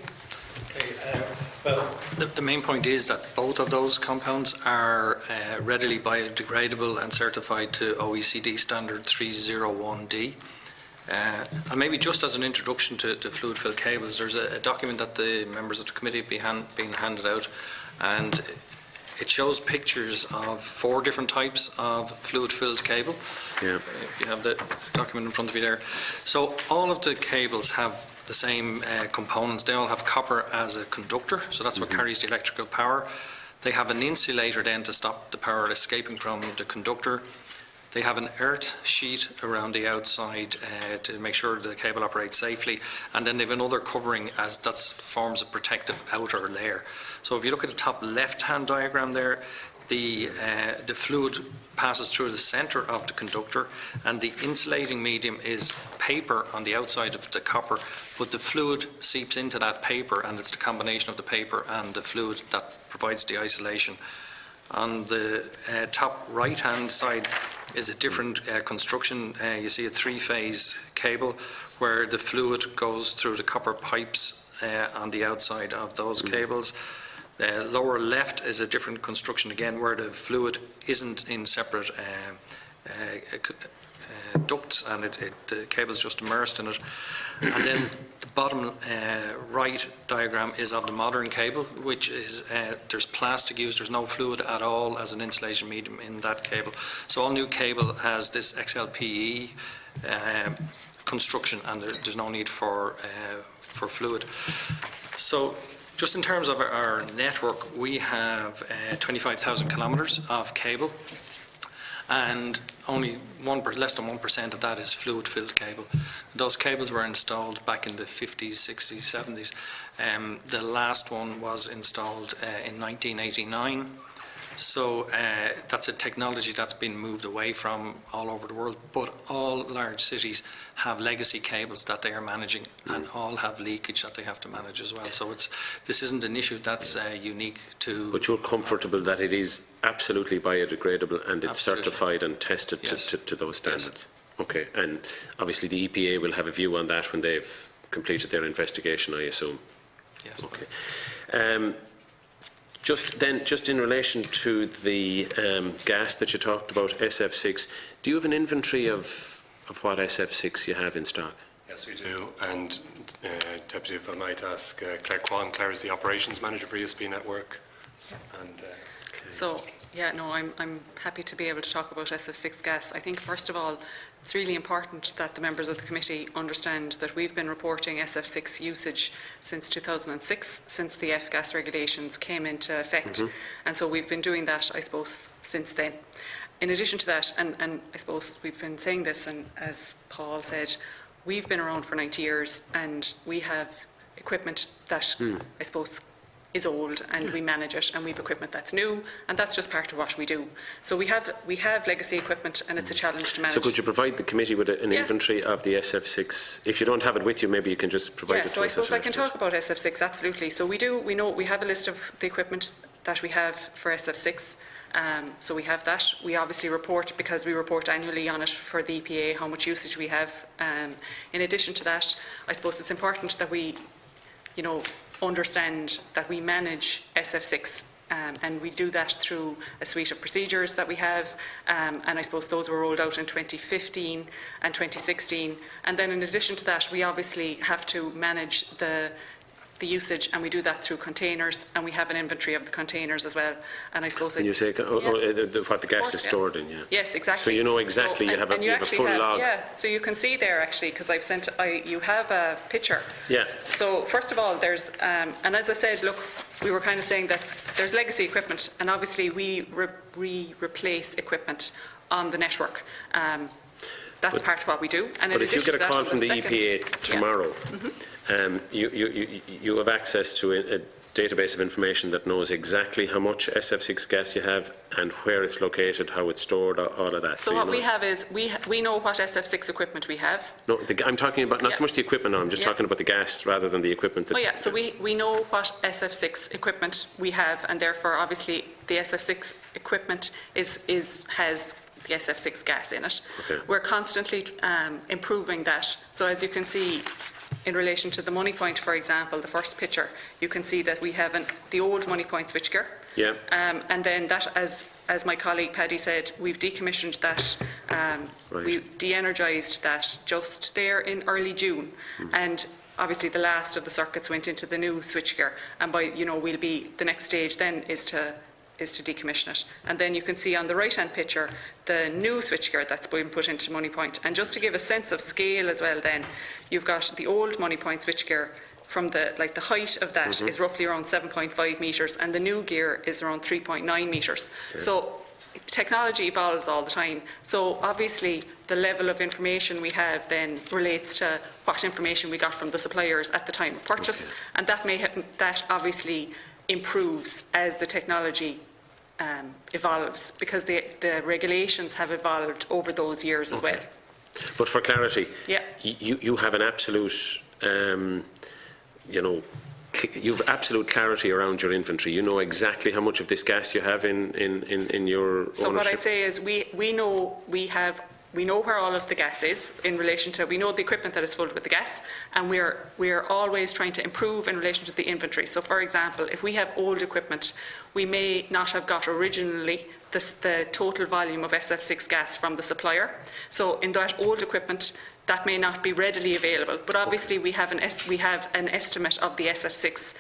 Okay, well, the main point is that both of those compounds are readily biodegradable and certified to OECD standard 301D. And maybe just as an introduction to fluid-filled cables, there's a document that the members of the committee have been handed out, and it shows pictures of 4 different types of fluid-filled cable. Yeah. You have the document in front of you there. So all of the cables have the same components. They all have copper as a conductor, so that's what carries the electrical power. They have an insulator then to stop the power escaping from the conductor. They have an earth sheet around the outside to make sure the cable operates safely, and then they have another covering as that forms a protective outer layer. So if you look at the top left-hand diagram there, the fluid passes through the centre of the conductor, and the insulating medium is paper on the outside of the copper, but the fluid seeps into that paper, and it's the combination of the paper and the fluid that provides the isolation. On the top right-hand side is a different construction. You see a 3-phase cable where the fluid goes through the copper pipes on the outside of those cables. Lower left is a different construction again, where the fluid isn't in separate ducts, and the cable's just immersed in it. And then the bottom right diagram is of the modern cable, which is there's plastic used, there's no fluid at all as an insulation medium in that cable. So all new cable has this XLPE construction, and there's no need for fluid. So just in terms of our network, we have 25,000 kilometres of cable, and only less than 1% of that is fluid-filled cable. Those cables were installed back in the 50s, 60s, 70s. The last one was installed in 1989. So that's a technology that's been moved away from all over the world, but all large cities have legacy cables that they are managing, and all have leakage that they have to manage as well. So this isn't an issue that's unique to... But you're comfortable that it is absolutely biodegradable and it's certified and tested Yes. to those standards? Yes. Okay, and obviously the EPA will have a view on that when they've completed their investigation, I assume? Yes. Okay. Just in relation to the gas that you talked about, SF6, do you have an inventory of what SF6 you have in stock? Yes, we do. And Deputy, if I might ask Claire Kwan. Claire is the operations manager for ESB Network. And, So, yeah, no, I'm happy to be able to talk about SF6 gas. I think, first of all, it's really important that the members of the committee understand that we've been reporting SF6 usage since 2006, since the F-gas regulations came into effect. And so we've been doing that, I suppose, since then. In addition to that, and I suppose we've been saying this, and as Paul said, we've been around for 90 years, and we have equipment that, I suppose, is old, and we manage it, and we've equipment that's new, and that's just part of what we do. So we have legacy equipment, and it's a challenge to manage. So could you provide the committee with an inventory of the SF6? If you don't have it with you, maybe you can just provide it to us. So I suppose I can talk about SF6, absolutely. So we know we have a list of the equipment that we have for SF6. So we have that. We obviously report, because we report annually on it for the EPA, how much usage we have. In addition to that, I suppose it's important that we, understand that we manage SF6, and we do that through a suite of procedures that we have, and I suppose those were rolled out in 2015 and 2016. And then in addition to that, we obviously have to manage the usage, and we do that through containers, and we have an inventory of the containers as well. And I suppose... And you say what the gas is stored in, yeah? Yes, exactly. So you know exactly, you have a full log. Yeah, so you can see there actually, because you have a picture. Yeah. So first of all, there's, and as I said, look, we were kind of saying that there's legacy equipment, and obviously we replace equipment on the network. That's part of what we do. And but if you get a call from the EPA tomorrow, you have access to a database of information that knows exactly how much SF6 gas you have and where it's located, how it's stored, all of that. So what we have is, we know what SF6 equipment we have. No, I'm talking about not so much the equipment now, I'm just talking about the gas rather than the equipment. So we know what SF6 equipment we have, and therefore obviously the SF6 equipment has the SF6 gas in it. Okay. We're constantly improving that. So as you can see, in relation to the money point, for example, the first picture, you can see that we have the old money point switchgear. Yeah. And then that, as my colleague Paddy said, we've decommissioned that. We de-energised that just there in early June. And obviously the last of the circuits went into the new switchgear. And by, we'll be, the next stage then is to decommission it. And then you can see on the right-hand picture the new switchgear that's been put into Moneypoint. And just to give a sense of scale as well, then you've got the old Moneypoint switchgear. From the height of that is roughly around 7.5 metres, and the new gear is around 3.9 metres. Okay. So technology evolves all the time. So obviously the level of information we have then relates to what information we got from the suppliers at the time of purchase, and that obviously improves as the technology evolves, because the regulations have evolved over those years as well. But for clarity, you have an absolute, you have absolute clarity around your inventory. You know exactly how much of this gas you have in your ownership. So what I'd say is we know we have we know where all of the gas is in relation to, we know the equipment that is filled with the gas, and we are always trying to improve in relation to the inventory. So, for example, if we have old equipment, we may not have got originally the total volume of SF6 gas from the supplier. So, in that old equipment, that may not be readily available. But obviously, we have an estimate of the SF6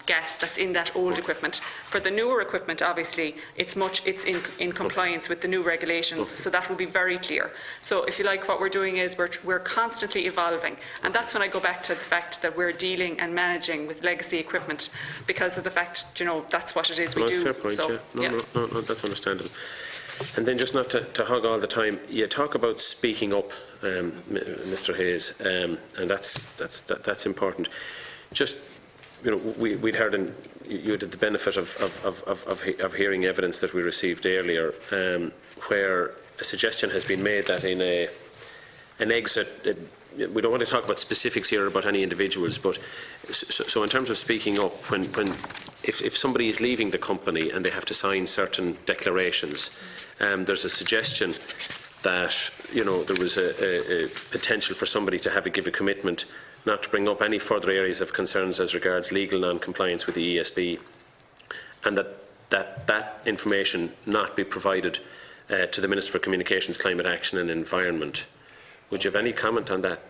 gas that's in that old equipment. For the newer equipment, obviously, it's in compliance with the new regulations, so that will be very clear. So, if you like, what we're doing is we're constantly evolving, and that's when I go back to the fact that we're dealing and managing with legacy equipment because of the fact, that's what it is we do. Fair point, so, yeah. No, that's understandable. And then, just not to hog all the time, you talk about speaking up, Mr. Hayes, and that's important. Just, we'd heard, and you had the benefit of hearing evidence that we received earlier, where a suggestion has been made that in an exit, we don't want to talk about specifics here about any individuals, but so in terms of speaking up, if somebody is leaving the company and they have to sign certain declarations, there's a suggestion that there was a potential for somebody to give a commitment not to bring up any further areas of concerns as regards legal non-compliance with the ESB, and that information not be provided to the Minister for Communications, Climate Action and Environment. Would you have any comment on that?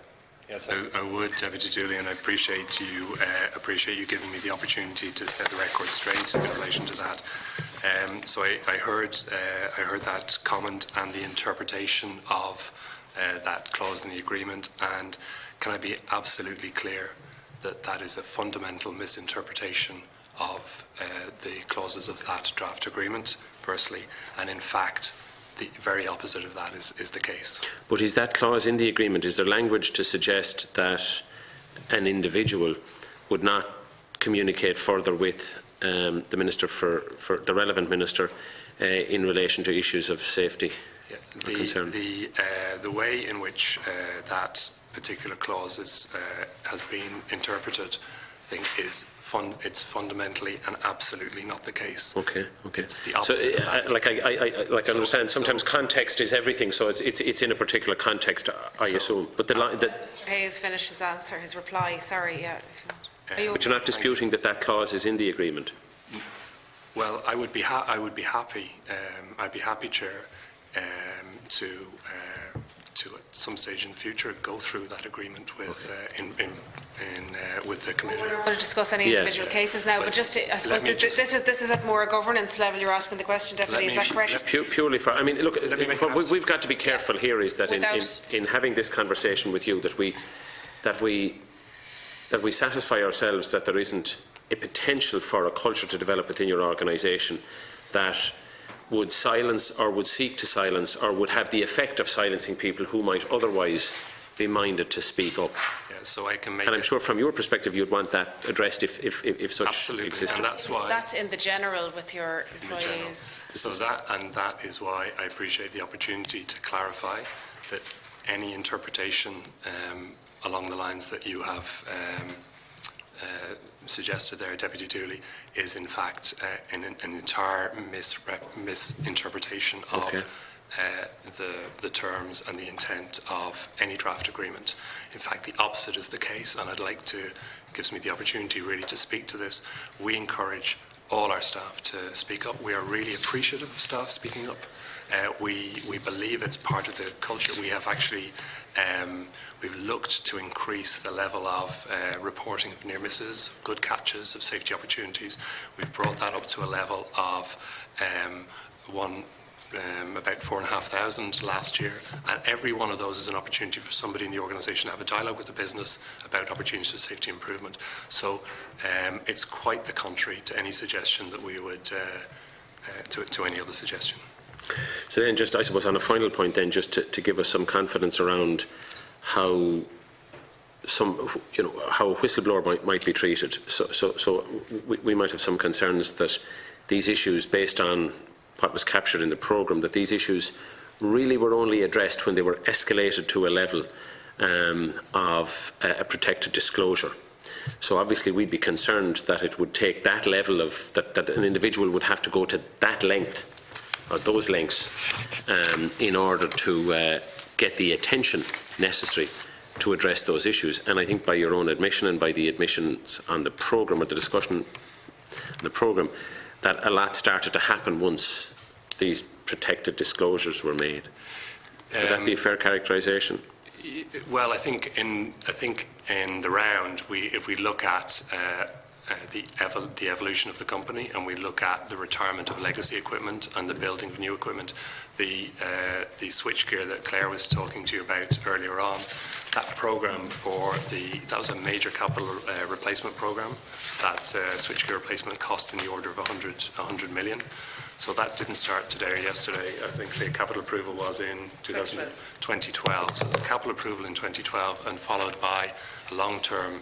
Yes, I would, Deputy Dooley, and I appreciate you giving me the opportunity to set the record straight in relation to that. So I heard that comment and the interpretation of that clause in the agreement, and can I be absolutely clear that that is a fundamental misinterpretation of the clauses of that draft agreement, firstly, and in fact the very opposite of that is the case. But is that clause in the agreement, is there language to suggest that an individual would not communicate further with the Minister for the relevant Minister in relation to issues of safety or concern? The way in which that particular clause has been interpreted, I think, it's fundamentally and absolutely not the case. Okay. It's the opposite. So, I understand. Sometimes context is everything. So it's in a particular context, I assume. But Mr. Hayes finished his answer, his reply. Sorry, yeah. But you're not disputing that clause is in the agreement. Well, I would be happy. I'd be happy, Chair, to at some stage in the future go through that agreement with with the committee. We're not going to discuss any individual cases now, but just I suppose this is at more a governance level. You're asking the question, Deputy. Is that correct? Purely for. I mean, look. What we've got to be careful here is that in having this conversation with you, that we satisfy ourselves that there isn't a potential for a culture to develop within your organisation that would silence or would seek to silence or would have the effect of silencing people who might otherwise be minded to speak up. Yeah, so I can make. And I'm sure from your perspective you'd want that addressed if such absolutely existed. And that's why that's in the general with your employees. So that is why I appreciate the opportunity to clarify that any interpretation along the lines that you have suggested there, Deputy Dooley, is in fact an entire misinterpretation of the terms and the intent of any draft agreement. In fact, the opposite is the case, and I'd like to, gives me the opportunity really to speak to this. We encourage all our staff to speak up. We are really appreciative of staff speaking up. We believe it's part of the culture. We have actually we've looked to increase the level of reporting of near misses, of good catches, of safety opportunities. We've brought that up to a level of about 4,500 last year, and every one of those is an opportunity for somebody in the organisation to have a dialogue with the business about opportunities for safety improvement. So it's quite the contrary to any suggestion that we would to any other suggestion. So then, just I suppose on a final point, then, just to give us some confidence around how how a whistleblower might be treated. So we might have some concerns that these issues, based on what was captured in the programme, that these issues really were only addressed when they were escalated to a level of a protected disclosure. So obviously we'd be concerned that it would take that level of, that an individual would have to go to that length or those lengths in order to get the attention necessary to address those issues. And I think by your own admission and by the admissions on the programme, or the discussion on the programme, that a lot started to happen once these protected disclosures were made. Would that be a fair characterisation? Well, I think in the round, if we look at the evolution of the company, and we look at the retirement of legacy equipment and the building of new equipment, the switchgear that Claire was talking to you about earlier on, that programme that was a major capital replacement programme. That switchgear replacement cost in the order of 100 million. So that didn't start today or yesterday. I think the capital approval was in 2012. So it's a capital approval in 2012, and followed by a long-term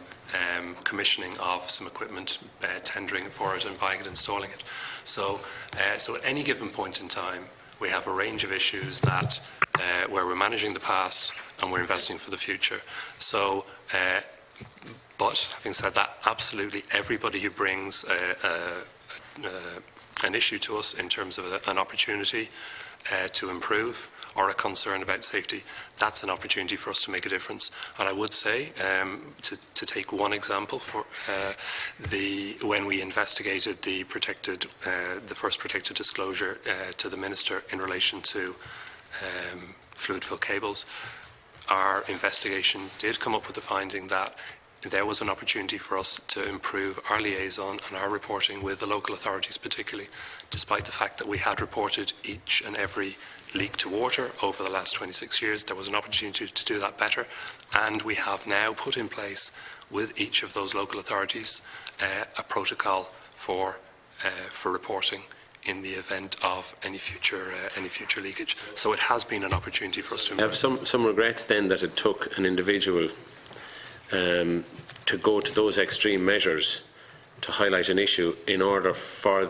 commissioning of some equipment, tendering for it and buying it, installing it. So at any given point in time, we have a range of issues that where we're managing the past and we're investing for the future. So, but having said that, absolutely everybody who brings an issue to us in terms of an opportunity to improve or a concern about safety, that's an opportunity for us to make a difference. And I would say, to take one example, for when we investigated the first protected disclosure to the Minister in relation to fluid-filled cables, our investigation did come up with the finding that there was an opportunity for us to improve our liaison and our reporting with the local authorities particularly, despite the fact that we had reported each and every leak to water over the last 26 years. There was an opportunity to do that better, and we have now put in place with each of those local authorities a protocol for reporting in the event of any future leakage. So it has been an opportunity for us to improve. I have some regrets then that it took an individual to go to those extreme measures to highlight an issue in order for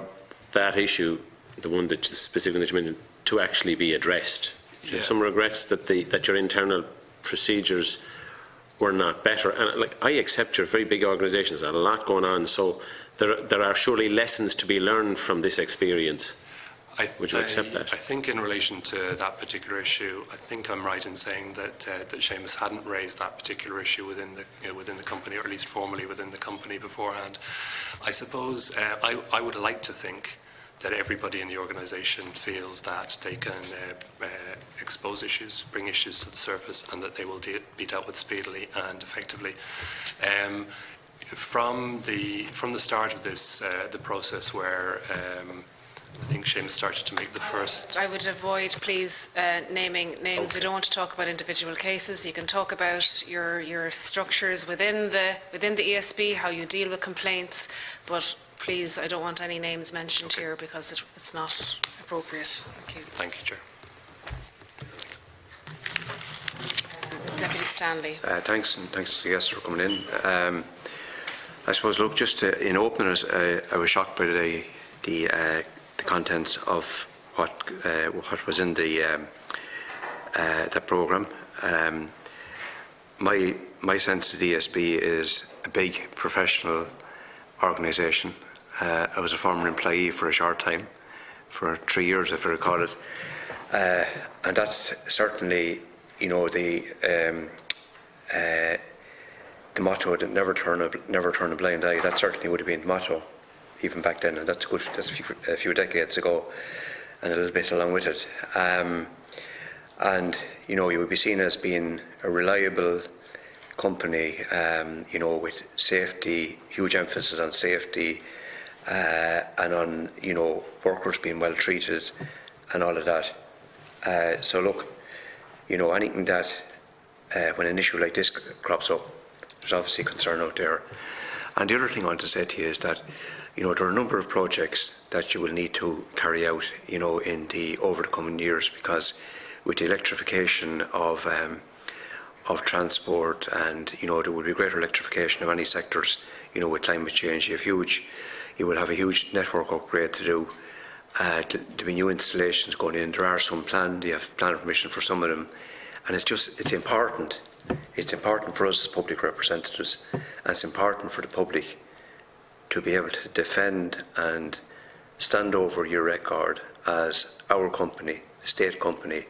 that issue, the one that specifically that you mentioned, to actually be addressed. Yeah. Have some regrets that your internal procedures were not better. And I accept you're a very big organisation. There's a lot going on, so there are surely lessons to be learned from this experience. Would you accept that? I think in relation to that particular issue, I think I'm right in saying that that Seamus hadn't raised that particular issue within the company, or at least formally within the company beforehand. I suppose I would like to think that everybody in the organisation feels that they can expose issues, bring issues to the surface, and that they will be dealt with speedily and effectively. From the start of this the process where I think Seamus started to make the first. I would avoid, please, naming names. Okay. We don't want to talk about individual cases. You can talk about your structures within the ESB, how you deal with complaints, but please, I don't want any names mentioned here because it's not appropriate. Thank you. Thank you, Chair. Deputy Stanley. Thanks, and thanks to the guests for coming in. I suppose, look, just in opening it, I was shocked by the contents of what was in the programme. My sense of the ESB is a big professional organisation. I was a former employee for a short time, for 3 years if I recall it, and that's certainly, you know, the motto that never turn a blind eye. That certainly would have been the motto even back then, and that's a few decades ago, and a little bit along with it. And you know, you would be seen as being a reliable company, you know, with safety, huge emphasis on safety, and on, you know, workers being well treated, and all of that. So look, you know, anything that when an issue like this crops up, there's obviously concern out there. And the other thing I want to say to you is that, you know, there are a number of projects that you will need to carry out, you know, over the coming years, because with the electrification of transport, and, you know, there will be greater electrification of any sectors, you know, with climate change. You will have a huge network upgrade to do. There'll be new installations going in. There are some planned. You have planning permission for some of them, and it's important. It's important for us as public representatives, and it's important for the public to be able to defend and stand over your record as our company, state company,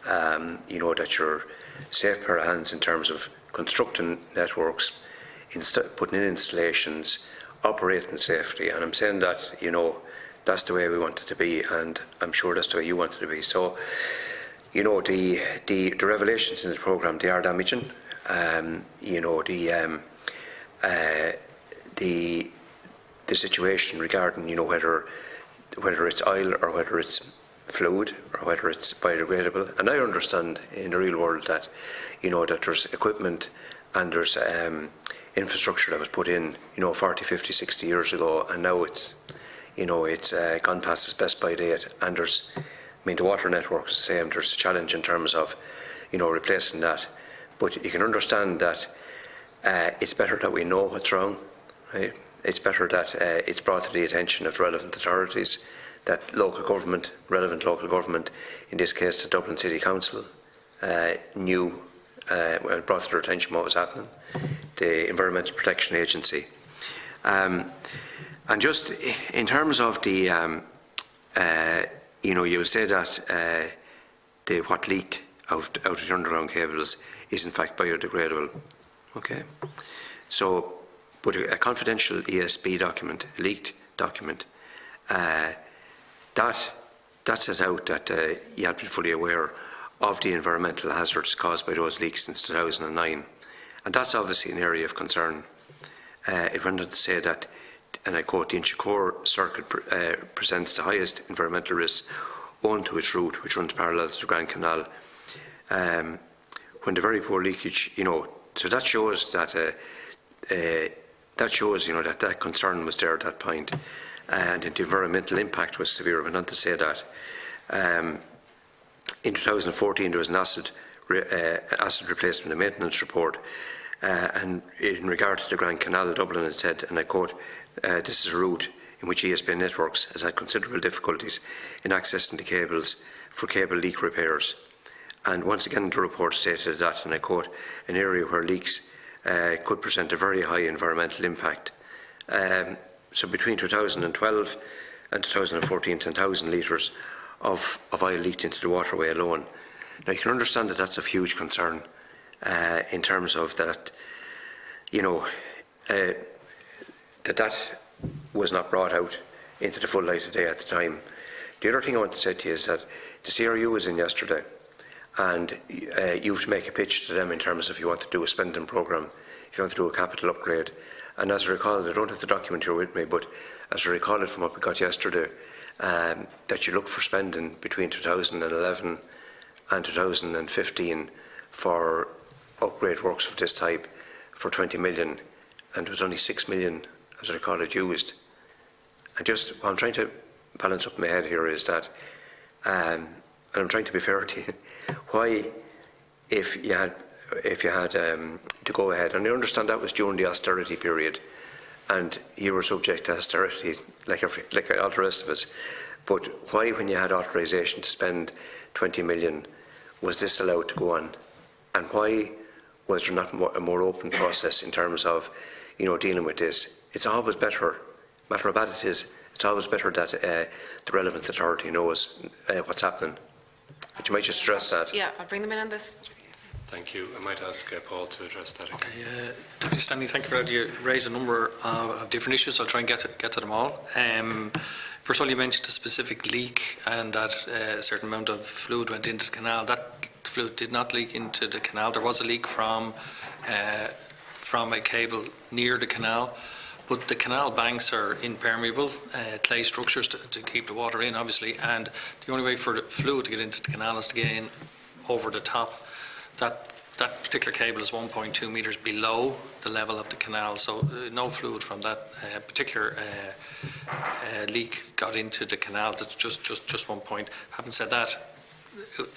that you're safe pair of hands in terms of constructing networks, putting in installations, operating safely. And I'm saying that, that's the way we want it to be, and I'm sure that's the way you want it to be. So, the revelations in the programme, they are damaging. The situation regarding, whether it's oil or whether it's fluid or whether it's biodegradable. And I understand in the real world that, that there's equipment and there's infrastructure that was put in, 40, 50, 60 years ago, and now it's gone past its best by date. And the water network is the same. There's a challenge in terms of, replacing that. But you can understand that it's better that we know what's wrong, right? It's better that it's brought to the attention of relevant authorities, that relevant local government, in this case the Dublin City Council, knew, brought to their attention what was happening, the Environmental Protection Agency. And just in terms of the, you say that what leaked out of the underground cables is in fact biodegradable. Okay, so, but a confidential ESB document, a leaked document, that says out that you had been fully aware of the environmental hazards caused by those leaks since 2009, and that's obviously an area of concern. It went on to say that, and I quote, the Inchicore circuit presents the highest environmental risks owing to its route, which runs parallel to the Grand Canal. When the very poor leakage, so that shows that that concern was there at that point, and the environmental impact was severe. I went on to say that in 2014 there was an acid replacement and maintenance report, and in regard to the Grand Canal of Dublin, it said, and I quote, "This is a route in which ESB Networks has had considerable difficulties in accessing the cables for cable leak repairs." And once again, the report stated that, and I quote, "an area where leaks could present a very high environmental impact." So between 2012 and 2014, 10,000 litres of oil leaked into the waterway alone. Now you can understand that that's of huge concern in terms of that, that was not brought out into the full light of day at the time. The other thing I want to say to you is that the CRU was in yesterday, and you have to make a pitch to them in terms of if you want to do a spending programme, if you want to do a capital upgrade. And as I recall, I don't have the document here with me, but as I recall it from what we got yesterday, that you look for spending between 2011 and 2015 for upgrade works of this type for 20 million, and there was only 6 million, as I recall it, used. And just what I'm trying to balance up in my head here is that, and I'm trying to be fair to you, why, if you had to go ahead, and I understand that was during the austerity period, and you were subject to austerity like all the rest of us, but why, when you had authorisation to spend 20 million, was this allowed to go on? And why was there not a more open process in terms of, dealing with this? It's always better, no matter how bad it is, it's always better that the relevant authority knows what's happening. But you might just stress that. Yeah, I'll bring them in on this. Thank you. I might ask Paul to address that again. Okay, Deputy Stanley, thank you for that. You raised a number of different issues. I'll try and get to them all. First of all, you mentioned a specific leak and that a certain amount of fluid went into the canal. That fluid did not leak into the canal. There was a leak from a cable near the canal, but the canal banks are impermeable, clay structures to keep the water in, obviously, and the only way for the fluid to get into the canal is to get in over the top. That particular cable is 1.2 metres below the level of the canal, so no fluid from that particular leak got into the canal. That's just one point. Having said that,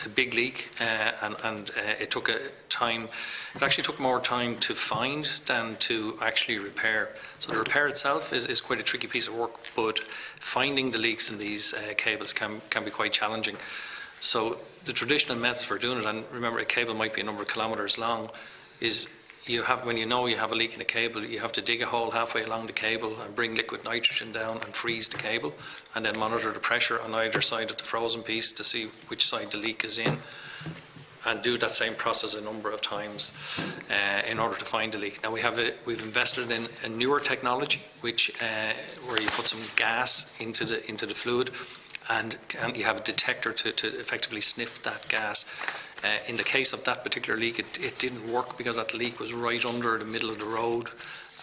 a big leak, and it took time. It actually took more time to find than to actually repair. So the repair itself is quite a tricky piece of work, but finding the leaks in these cables can be quite challenging. So the traditional methods for doing it, and remember a cable might be a number of kilometres long, is when you know you have a leak in a cable, you have to dig a hole halfway along the cable and bring liquid nitrogen down and freeze the cable, and then monitor the pressure on either side of the frozen piece to see which side the leak is in, and do that same process a number of times in order to find the leak. Now we've invested in a newer technology, which where you put some gas into the fluid, and you have a detector to effectively sniff that gas. In the case of that particular leak, it didn't work because that leak was right under the middle of the road,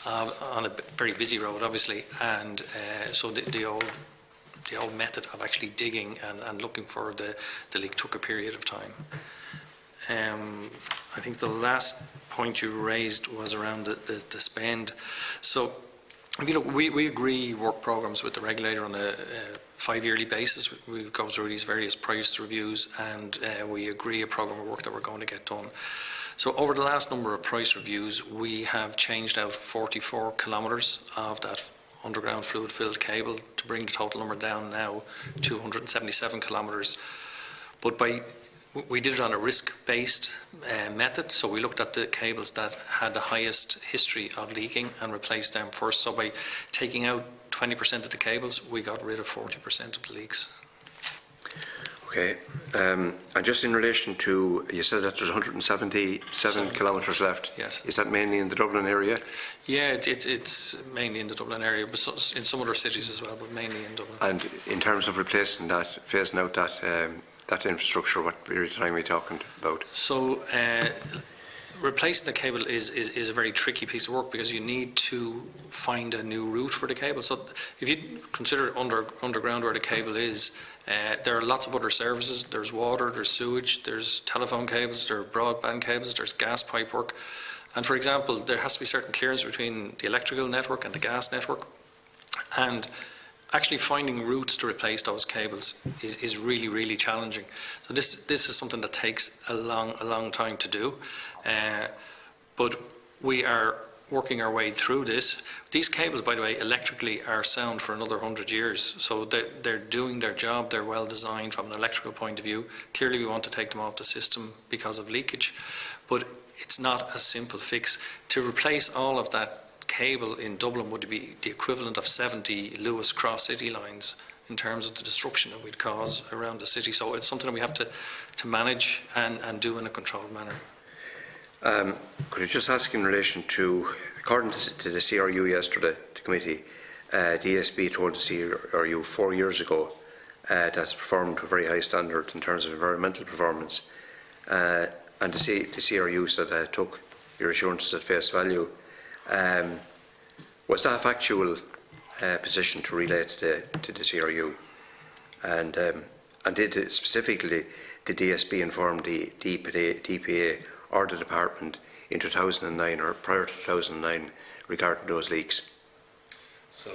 on a very busy road, obviously, and so the old method of actually digging and looking for the leak took a period of time. I think the last point you raised was around the spend. So, we agree work programs with the regulator on a 5-yearly basis. We go through these various price reviews, and we agree a program of work that we're going to get done. So over the last number of price reviews, we have changed out 44 kilometres of that underground fluid-filled cable to bring the total number down now to 177 kilometres. But we did it on a risk-based method, so we looked at the cables that had the highest history of leaking and replaced them first. So by taking out 20% of the cables, we got rid of 40% of the leaks. Okay, and just in relation to, you said that there's 177 kilometres left. Yes. Is that mainly in the Dublin area? Yeah, it's mainly in the Dublin area, but in some other cities as well, but mainly in Dublin. And in terms of replacing that, phasing out that infrastructure, what period of time are we talking about? So replacing the cable is a very tricky piece of work, because you need to find a new route for the cable. So if you consider underground where the cable is, there are lots of other services. There's water, there's sewage, there's telephone cables, there are broadband cables, there's gas pipe work. And for example, there has to be certain clearance between the electrical network and the gas network. And actually finding routes to replace those cables is really, really challenging. So this is something that takes a long time to do. But we are working our way through this. These cables, by the way, electrically are sound for another 100 years. So they're doing their job. They're well designed from an electrical point of view. Clearly, we want to take them off the system because of leakage. But it's not a simple fix. To replace all of that cable in Dublin would be the equivalent of 70 Lewis Cross City lines in terms of the disruption that we'd cause around the city. So it's something that we have to manage and do in a controlled manner. Could I just ask in relation to, according to the CRU yesterday, the committee, DSB told the CRU 4 years ago that's performed to a very high standard in terms of environmental performance, and the CRU said took your assurances at face value. Was that a factual position to relay to the CRU? And did specifically the DSB inform the DPA or the department in 2009 or prior to 2009 regarding those leaks? So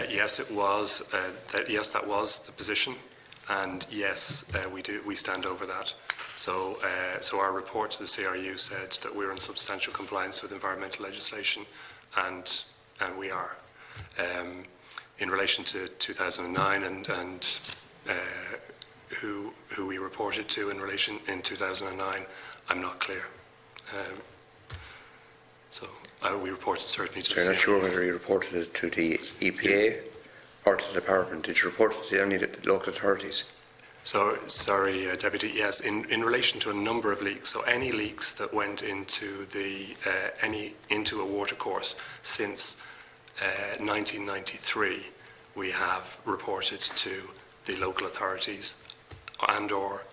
yes, it was. Yes, that was the position, and yes, we stand over that. So our report to the CRU said that we're in substantial compliance with environmental legislation, and we are. In relation to 2009 and who we reported to in 2009, I'm not clear. We reported certainly to the CRU. You're not sure whether you reported it to the EPA or to the department? Did you report it to any local authorities? So, sorry, Deputy. Yes, in relation to a number of leaks. So, any leaks that went into into a watercourse since 1993, we have reported to the local authorities and/or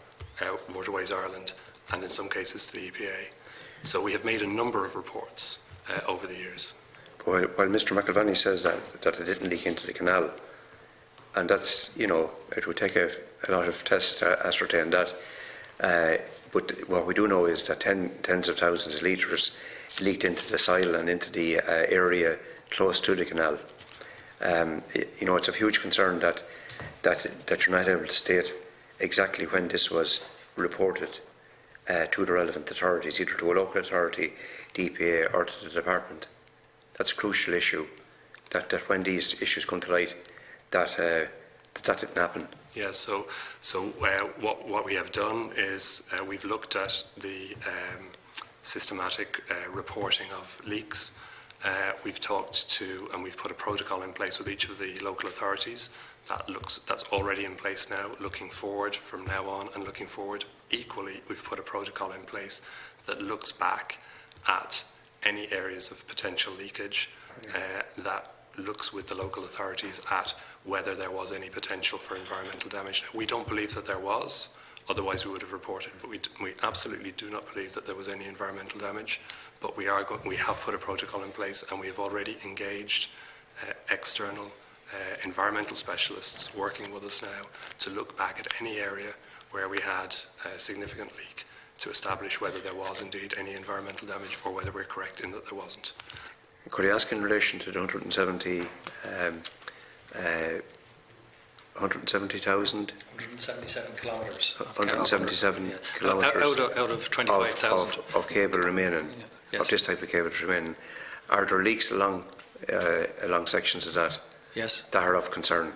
Waterways Ireland, and in some cases to the EPA. So, we have made a number of reports over the years. While Mr. McIlvanney says that it didn't leak into the canal, and that's, it would take a lot of tests to ascertain that. But what we do know is that tens of thousands of litres leaked into the soil and into the area close to the canal. It's of huge concern that you're not able to state exactly when this was reported to the relevant authorities, either to a local authority, DPA, or to the department. That's a crucial issue, that when these issues come to light, that didn't happen. Yeah, so what we have done is we've looked at the systematic reporting of leaks. We've talked to and we've put a protocol in place with each of the local authorities. That's already in place now, looking forward from now on and looking forward. Equally, we've put a protocol in place that looks back at any areas of potential leakage, that looks with the local authorities at whether there was any potential for environmental damage. Now, we don't believe that there was, otherwise we would have reported, but we absolutely do not believe that there was any environmental damage. But we have put a protocol in place, and we have already engaged external environmental specialists working with us now to look back at any area where we had a significant leak to establish whether there was indeed any environmental damage or whether we're correct in that there wasn't. Could I ask in relation to the 170,000? 177 kilometres. 177 kilometres out of 25,000 of cable remaining, yes. of this type of cable remaining. Are there leaks along sections of that? Yes. That are of concern?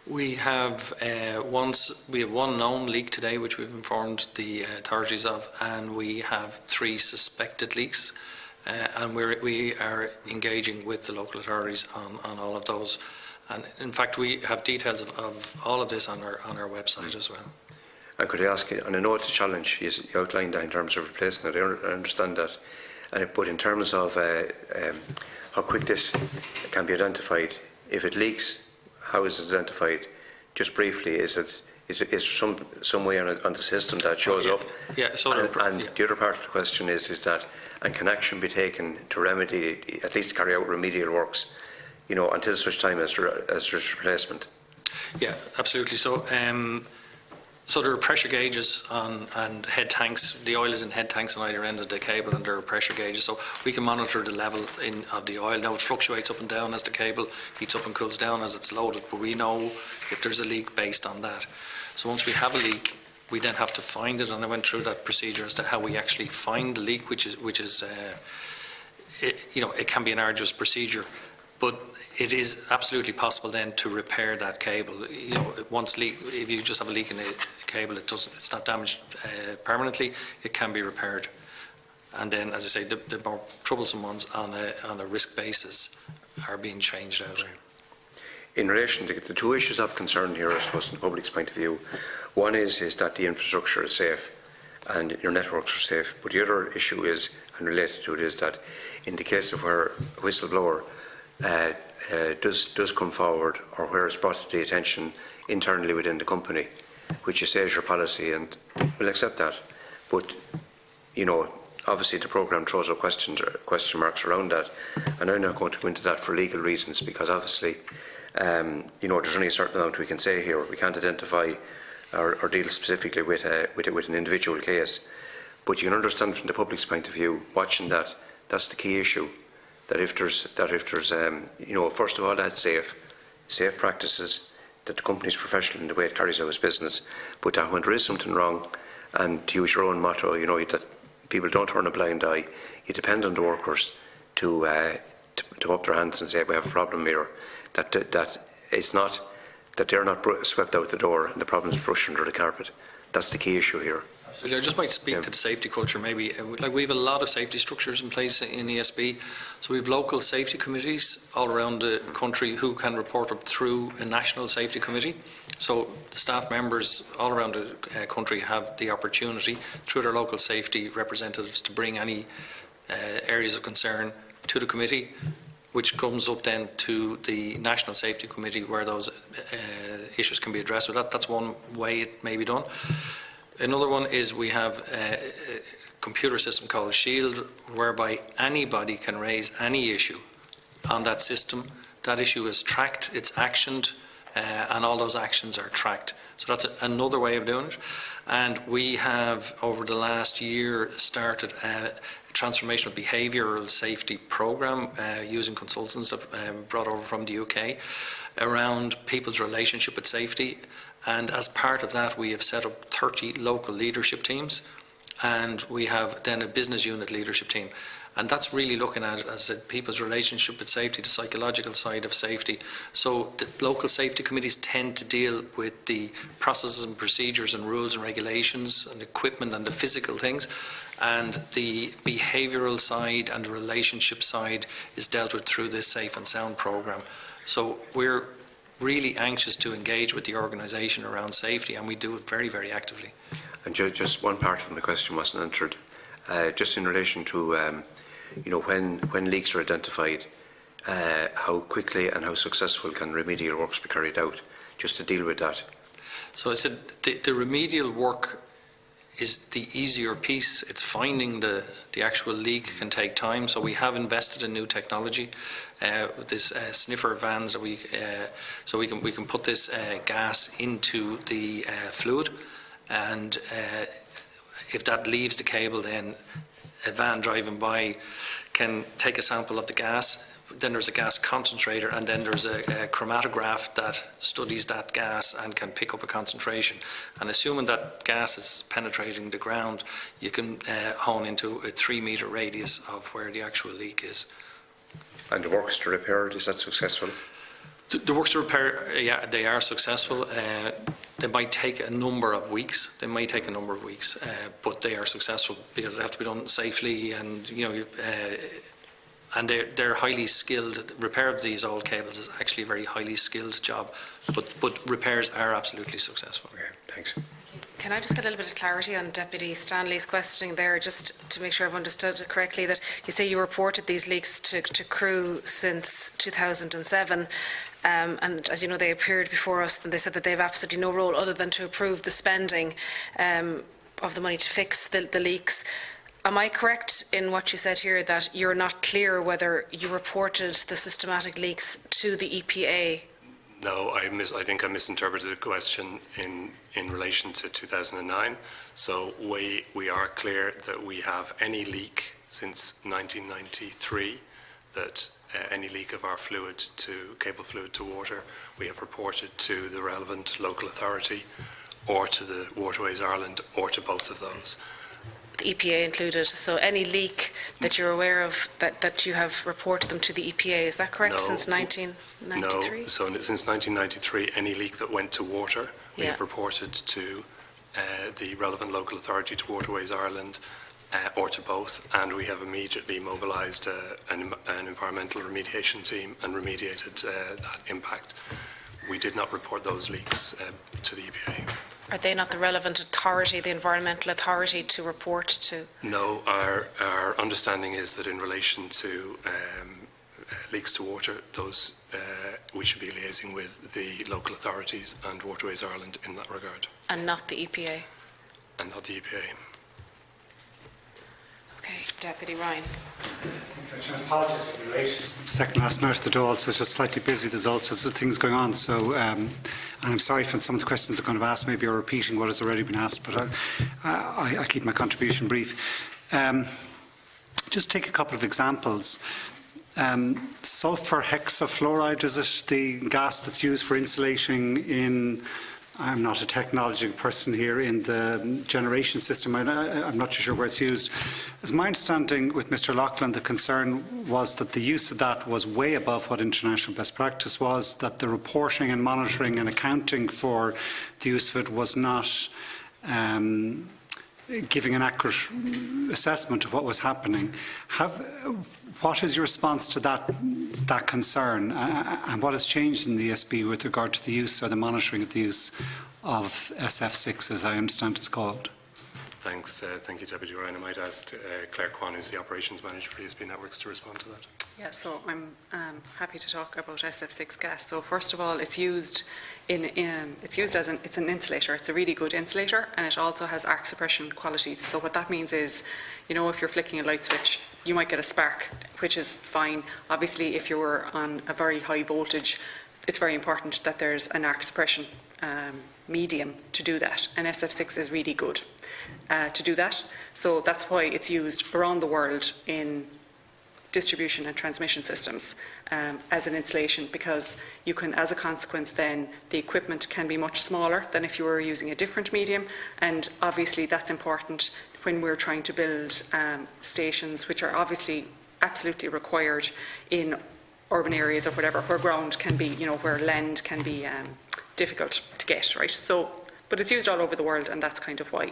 We have one known leak today, which we've informed the authorities of, and we have 3 suspected leaks, and we are engaging with the local authorities on all of those. And in fact, we have details of all of this on our website as well. And could I ask you, and I know it's a challenge, you outlined that in terms of replacing it, I understand that, but in terms of how quick this can be identified, if it leaks, how is it identified? Just briefly, is some way on the system that shows up? Yeah. So and the other part of the question is that, and can action be taken to remedy, at least carry out remedial works, until such time as there's replacement? Yeah, absolutely. So, so there are pressure gauges and head tanks. The oil is in head tanks on either end of the cable, and there are pressure gauges. So we can monitor the level of the oil. Now it fluctuates up and down as the cable heats up and cools down as it's loaded, but we know if there's a leak based on that. So once we have a leak, we then have to find it, and I went through that procedure as to how we actually find the leak, which is it can be an arduous procedure, but it is absolutely possible then to repair that cable. If you just have a leak in the cable, it's not damaged permanently. It can be repaired, and then, as I say, the more troublesome ones on a risk basis are being changed out. In relation to the 2 issues of concern here, I suppose, from the public's point of view, one is that the infrastructure is safe and your networks are safe. But the other issue is, and related to it, is that in the case of where a whistleblower does come forward, or where it's brought to the attention internally within the company, which you say is your policy, and we'll accept that. But, obviously the programme throws up question marks around that, and I'm not going to go into that for legal reasons, because obviously, there's only a certain amount we can say here. We can't identify or deal specifically with an individual case. But you can understand from the public's point of view, watching that, that's the key issue. That if there's first of all, that's safe practices, that the company is professional in the way it carries out its business, but that when there is something wrong, and to use your own motto, that people don't turn a blind eye, you depend on the workers to up their hands and say, we have a problem here, that it's not, that they're not swept out the door and the problem's brushed under the carpet. That's the key issue here. I just might speak to the safety culture maybe. We have a lot of safety structures in place in ESB. So we have local safety committees all around the country who can report up through a national safety committee. So the staff members all around the country have the opportunity through their local safety representatives to bring any areas of concern to the committee, which comes up then to the National Safety Committee where those issues can be addressed. So that's one way it may be done. Another one is we have a computer system called Shield, whereby anybody can raise any issue on that system. That issue is tracked, it's actioned, and all those actions are tracked. So that's another way of doing it. And we have, over the last year, started a transformational behavioural safety programme using consultants that brought over from the UK around people's relationship with safety. And as part of that, we have set up 30 local leadership teams, and we have then a business unit leadership team. And that's really looking at, as I said, people's relationship with safety, the psychological side of safety. So the local safety committees tend to deal with the processes and procedures and rules and regulations and equipment and the physical things. And the behavioural side and the relationship side is dealt with through this Safe and Sound programme. So we're really anxious to engage with the organisation around safety, and we do it very, very actively. And just one part of the question wasn't answered. Just in relation to, when leaks are identified, how quickly and how successful can remedial works be carried out, just to deal with that? So I said the remedial work is the easier piece. It's finding the actual leak can take time. So we have invested in new technology with this sniffer vans that we can put this gas into the fluid, and if that leaves the cable, then a van driving by can take a sample of the gas. Then there's a gas concentrator, and then there's a chromatograph that studies that gas and can pick up a concentration. And assuming that gas is penetrating the ground, you can hone into a 3-metre radius of where the actual leak is. And the works to repair it, is that successful? The works to repair, yeah, they are successful. They might take a number of weeks. But they are successful because they have to be done safely, and and they're highly skilled. Repair of these old cables is actually a very highly skilled job, but repairs are absolutely successful. Okay, thanks. Can I just get a little bit of clarity on Deputy Stanley's questioning there, just to make sure I've understood it correctly, that you say you reported these leaks to Crew since 2007, and as you know, they appeared before us and they said that they have absolutely no role other than to approve the spending of the money to fix the leaks. Am I correct in what you said here, that you're not clear whether you reported the systematic leaks to the EPA? No, I think I misinterpreted the question in relation to 2009. So we are clear that we have any leak since 1993, that any leak of our cable fluid to water, we have reported to the relevant local authority or to the Waterways Ireland or to both of those. The EPA included. So any leak that you're aware of, that you have reported them to the EPA, is that correct? No, since 1993? No, so since 1993, any leak that went to water, we have reported to the relevant local authority, to Waterways Ireland, or to both, and we have immediately mobilised an environmental remediation team and remediated that impact. We did not report those leaks to the EPA. Are they not the relevant authority, the environmental authority, to report to? No, our understanding is that in relation to leaks to water, those we should be liaising with the local authorities and Waterways Ireland in that regard. And not the EPA? And not the EPA. Okay, Deputy Ryan. Apologies for the late second last night at the Dáil, so it's just slightly busy. There's all sorts of things going on. So, and I'm sorry if some of the questions I'm going to ask maybe are repeating what has already been asked, but I'll keep my contribution brief. Just take a couple of examples. Sulfur hexafluoride, is it the gas that's used for insulating in, I'm not a technology person here, in the generation system. I'm not too sure where it's used. As my understanding with Mr. Loughlin, the concern was that the use of that was way above what international best practice was, that the reporting and monitoring and accounting for the use of it was not giving an accurate assessment of what was happening. What is your response to that concern, and what has changed in the ESB with regard to the use or the monitoring of the use of SF6, as I understand it's called? Thanks. Thank you, Deputy Ryan. I might ask Claire Kwan, who's the Operations Manager for ESB Networks, to respond to that. Yeah, so I'm happy to talk about SF6 gas. So first of all, it's used as it's an insulator. It's a really good insulator, and it also has arc suppression qualities. So what that means is, if you're flicking a light switch, you might get a spark, which is fine. Obviously, if you're on a very high voltage, it's very important that there's an arc suppression medium to do that, and SF6 is really good to do that. So that's why it's used around the world distribution and transmission systems as an installation, because you can, as a consequence, then the equipment can be much smaller than if you were using a different medium, and obviously that's important when we're trying to build stations, which are obviously absolutely required in urban areas or whatever, where ground can be, where land can be difficult to get, right? So, but it's used all over the world, and that's kind of why.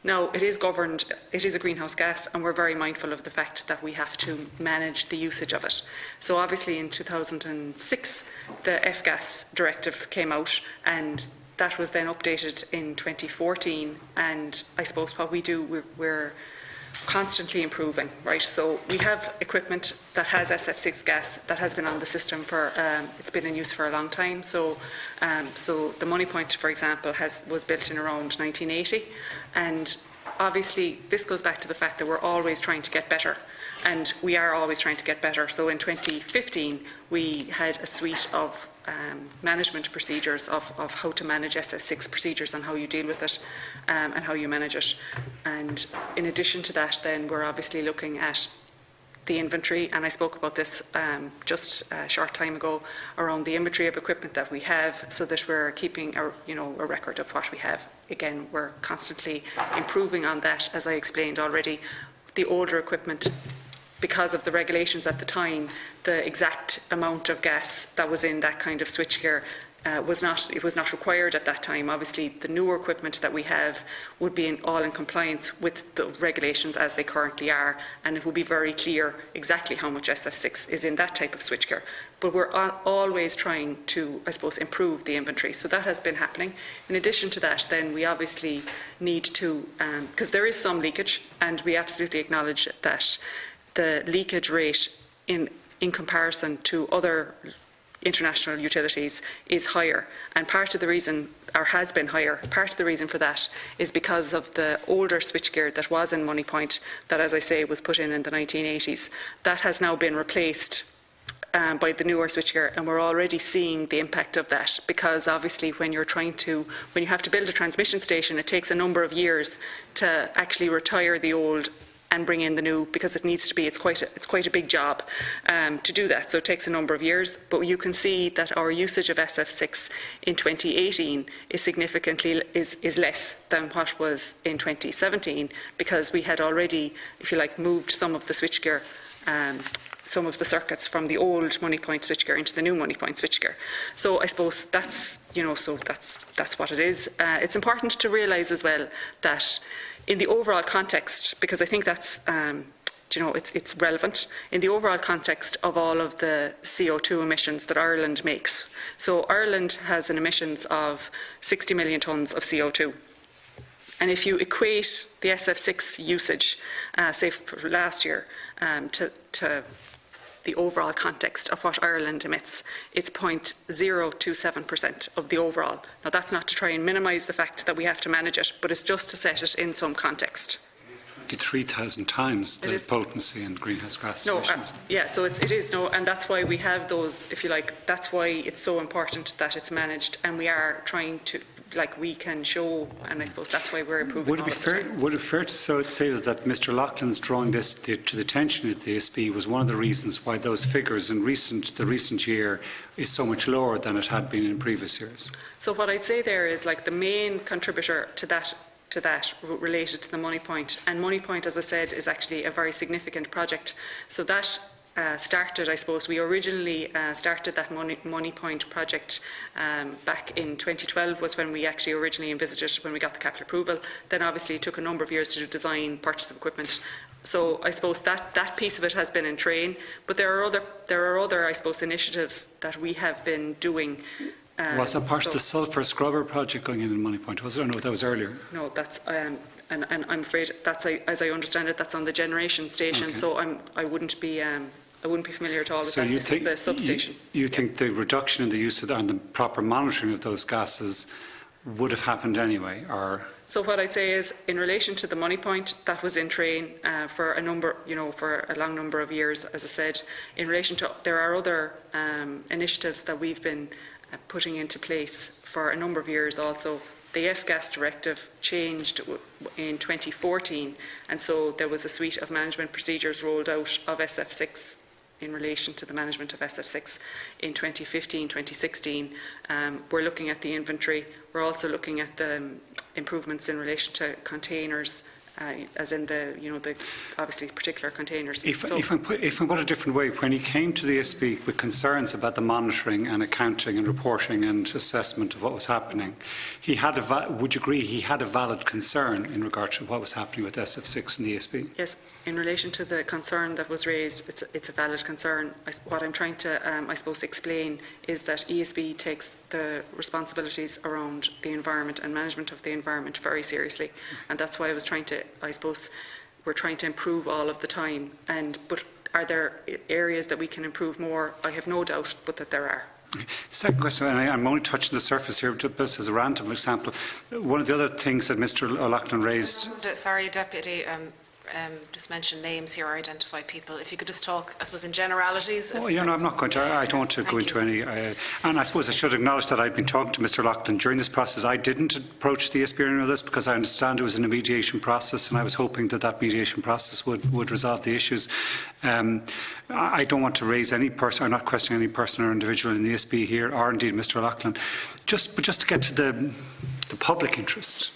Now, it is governed, it is a greenhouse gas, and we're very mindful of the fact that we have to manage the usage of it. So obviously in 2006, the F-gas directive came out, and that was then updated in 2014, and I suppose what we do, we're constantly improving, right? So we have equipment that has SF6 gas that has been on the system for, it's been in use for a long time. So, so the Money Point, for example, was built in around 1980, and obviously this goes back to the fact that we're always trying to get better, and we are always trying to get better. So in 2015, we had a suite of management procedures of how to manage SF6 procedures and how you deal with it and how you manage it. And in addition to that, then we're obviously looking at the inventory, and I spoke about this just a short time ago, around the inventory of equipment that we have, so that we're keeping a record of what we have. Again, we're constantly improving on that, as I explained already. The older equipment, because of the regulations at the time, the exact amount of gas that was in that kind of switchgear was not required at that time. Obviously, the newer equipment that we have would be all in compliance with the regulations as they currently are, and it will be very clear exactly how much SF6 is in that type of switchgear. But we're always trying to, I suppose, improve the inventory. So that has been happening. In addition to that, then we obviously need to, because there is some leakage, and we absolutely acknowledge that the leakage rate in comparison to other international utilities is higher, and part of the reason, or has been higher, part of the reason for that is because of the older switchgear that was in Money Point, that, as I say, was put in the 1980s. That has now been replaced by the newer switchgear, and we're already seeing the impact of that, because obviously when you have to build a transmission station, it takes a number of years to actually retire the old and bring in the new, because it needs to be, it's quite a big job to do that. So it takes a number of years, but you can see that our usage of SF6 in 2018 is significantly is less than what was in 2017, because we had already, if you like, moved some of the switchgear, some of the circuits from the old Money Point switchgear into the new Money Point switchgear. So I suppose that's, so that's what it is. It's important to realise as well that in the overall context, because I think that's, it's relevant, in the overall context of all of the CO2 emissions that Ireland makes. So Ireland has an emissions of 60 million tonnes of CO2. And if you equate the SF6 usage, say for last year, to the overall context of what Ireland emits, it's 0.027% of the overall. Now, that's not to try and minimise the fact that we have to manage it, but it's just to set it in some context. 23,000 times the potency and greenhouse gas emissions. Yeah, so it is, and that's why we have those, if you like, that's why it's so important that it's managed, and we are trying to, we can show, and I suppose that's why we're improving. Would it be fair to say that Mr. Loughlin's drawing this to the attention of the ASB was one of the reasons why those figures in the recent year is so much lower than it had been in previous years? So what I'd say there is, the main contributor to that related to the Money Point, and Money Point, as I said, is actually a very significant project. So that started, I suppose, we originally started that Money Point project back in 2012 was when we actually originally envisaged it, when we got the capital approval. Then obviously it took a number of years to do design, purchase of equipment. So I suppose that piece of it has been in train, but there are other I suppose initiatives that we have been doing. Was that part of the sulphur scrubber project going in Money Point? Was it? Or no, that was earlier. No, that's and I'm afraid that's, as I understand it, that's on the generation station. Okay. So I wouldn't be familiar at all with that. This is the substation. You think the reduction in the use of and the proper monitoring of those gases would have happened anyway, or? So what I'd say is, in relation to the Money Point, that was in train for a number, for a long number of years, as I said. In relation to, there are other initiatives that we've been putting into place for a number of years also. the F-gas directive changed in 2014, and so there was a suite of management procedures rolled out of SF6 in relation to the management of SF6 in 2015, 2016. We're looking at the inventory. We're also looking at the improvements in relation to containers, as in the obviously particular containers. If I put it a different way, when he came to the ESB with concerns about the monitoring and accounting and reporting and assessment of what was happening, would you agree he had a valid concern in regard to what was happening with SF6 and the ESB? Yes. In relation to the concern that was raised, it's a valid concern. What I'm trying to, I suppose, explain is that ESB takes the responsibilities around the environment and management of the environment very seriously, and that's why I was trying to, I suppose, we're trying to improve all of the time. But are there areas that we can improve more? I have no doubt, but that there are. Second question, and I'm only touching the surface here, just as a random example. One of the other things that Mr. O'Loughlin raised. Sorry, Deputy. Just mention names here or identify people. If you could just talk, I suppose, in generalities. Oh, yeah, no, I'm not going to. I don't want to go into any. And I suppose I should acknowledge that I've been talking to Mr. O'Loughlin during this process. I didn't approach the ESB on this because I understand it was in a mediation process, and I was hoping that mediation process would resolve the issues. I don't want to raise any person, or not question any person or individual in the ESB here, or indeed Mr. O'Loughlin. But just to get to the public interest,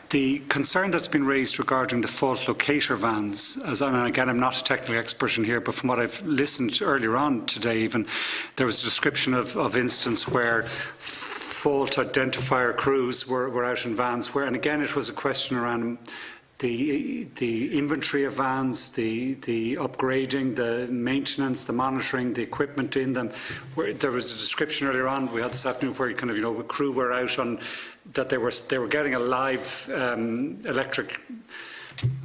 the concern that's been raised regarding the fault locator vans, and again, I'm not a technical expert in here, but from what I've listened earlier on today even, there was a description of instance where fault identifier crews were out in vans, and again, it was a question around the inventory of vans, the upgrading, the maintenance, the monitoring, the equipment in them. Where there was a description earlier on we had this afternoon where a crew were out on that they were getting a live electric.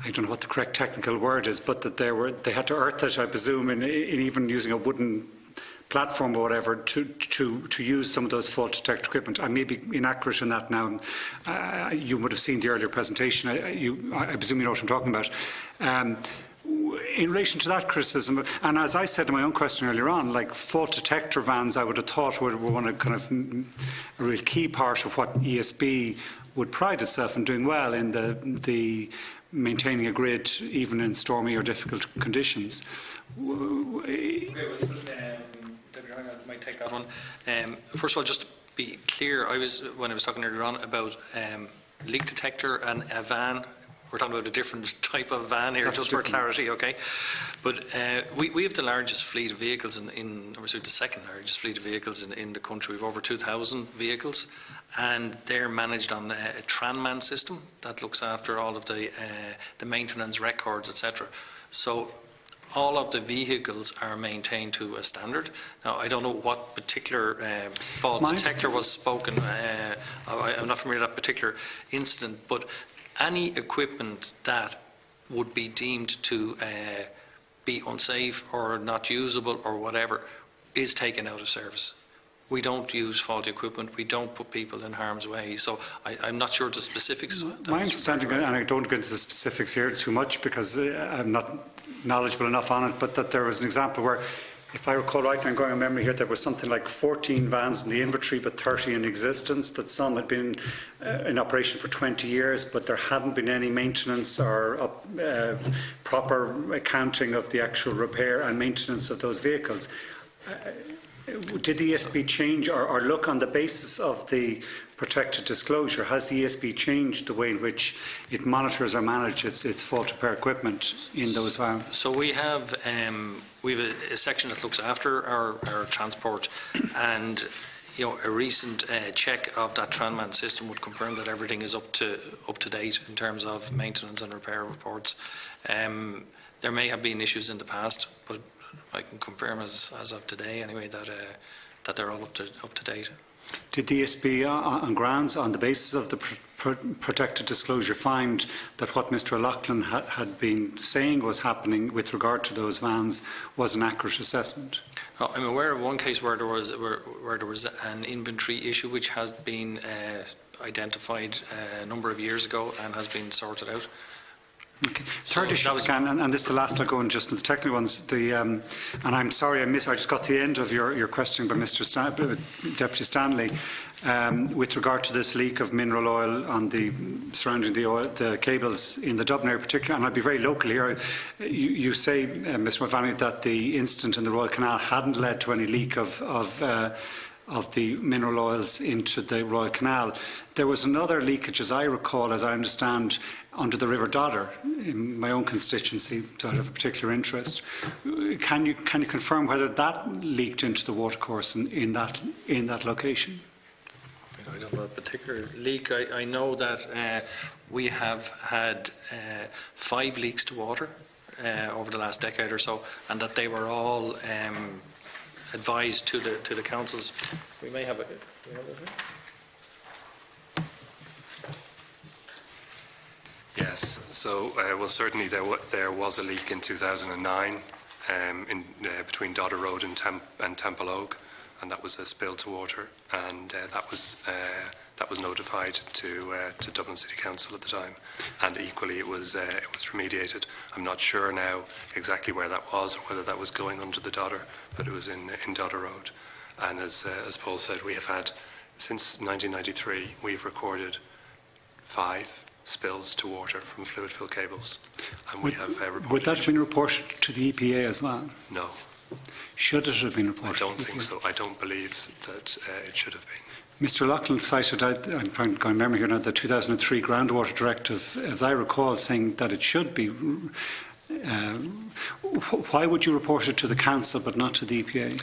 I don't know what the correct technical word is, but that they had to earth it, I presume, in even using a wooden platform or whatever to use some of those fault detector equipment. I may be inaccurate in that now. You would have seen the earlier presentation. I presume you know what I'm talking about. In relation to that criticism, and as I said in my own question earlier on, like fault detector vans, I would have thought were one of kind of a real key part of what ESB would pride itself in doing well in the maintaining a grid even in stormy or difficult conditions. I might take that one. First of all, just to be clear, when I was talking earlier on about leak detector and a van, we're talking about a different type of van here, just for clarity, okay? But we have the largest fleet of vehicles or the second largest fleet of vehicles in the country. We've over 2,000 vehicles, and they're managed on a Tranman system that looks after all of the maintenance records, etc. So all of the vehicles are maintained to a standard. Now, I don't know what particular fault detector was spoken. I'm not familiar with that particular incident, but any equipment that would be deemed to be unsafe or not usable or whatever is taken out of service. We don't use faulty equipment. We don't put people in harm's way. So I'm not sure the specifics. My understanding, and I don't get into the specifics here too much because I'm not knowledgeable enough on it, but that there was an example where, if I recall right, I'm going on memory here, there was something like 14 vans in the inventory but 30 in existence, that some had been in operation for 20 years but there hadn't been any maintenance or proper accounting of the actual repair and maintenance of those vehicles. Did the ESB change or look on the basis of the protected disclosure? Has the ESB changed the way in which it monitors or manages its fault repair equipment in those vans? So we have a section that looks after our transport, and a recent check of that Tranman system would confirm that everything is up to date in terms of maintenance and repair reports. There may have been issues in the past, but I can confirm as of today anyway that they're all up to date. Did the ESB on grounds, on the basis of the protected disclosure, find that what Mr. O'Loughlin had been saying was happening with regard to those vans was an accurate assessment? I'm aware of one case where there was an inventory issue which has been identified a number of years ago and has been sorted out. Okay. Third issue, and this is the last I'll go on just on the technical ones. And I'm sorry I just got the end of your question by Deputy Stanley. with regard to this leak of mineral oil on surrounding the cables in the Dublin area particularly, and I'll be very local here. You say, Mr Mulvaney, that the incident in the Royal Canal hadn't led to any leak of the mineral oils into the Royal Canal. There was another leakage, as I recall, as I understand, under the River Dodder in my own constituency, so I have a particular interest. Can you confirm whether that leaked into the watercourse in that location? I don't know a particular leak. I know that we have had 5 leaks to water over the last decade or so, and that they were all advised to the councils. We may have it. Yes, so well, certainly there was a leak in 2009 between Dodder Road and Temple Oak, and that was a spill to water, and that was notified to Dublin City Council at the time, and equally it was remediated. I'm not sure now exactly where that was or whether that was going under the Dodder, but it was in Dodder Road. And as Paul said, we have had, since 1993, we've recorded 5 spills to water from fluid-filled cables, and we have reported. Would that have been reported to the EPA as well? No. Should it have been reported? I don't think so. I don't believe that it should have been. Mr Loughlin cited, I'm trying to go in memory here now, the 2003 groundwater directive, as I recall, saying that it should be. Why would you report it to the council but not to the EPA?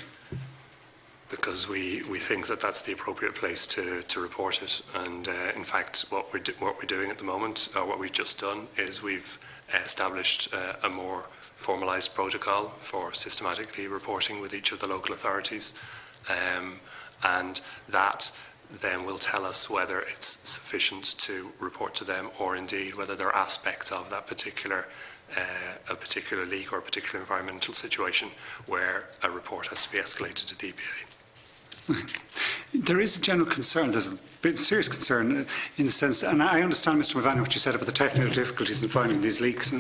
Because we think that that's the appropriate place to report it, and in fact what we're doing at the moment, or what we've just done, is we've established a more formalised protocol for systematically reporting with each of the local authorities, and that then will tell us whether it's sufficient to report to them, or indeed whether there are aspects of that particular a particular leak or a particular environmental situation where a report has to be escalated to the EPA. There is a general concern, there's a serious concern in the sense, and I understand, Mr Mulvaney, what you said about the technical difficulties in finding these leaks,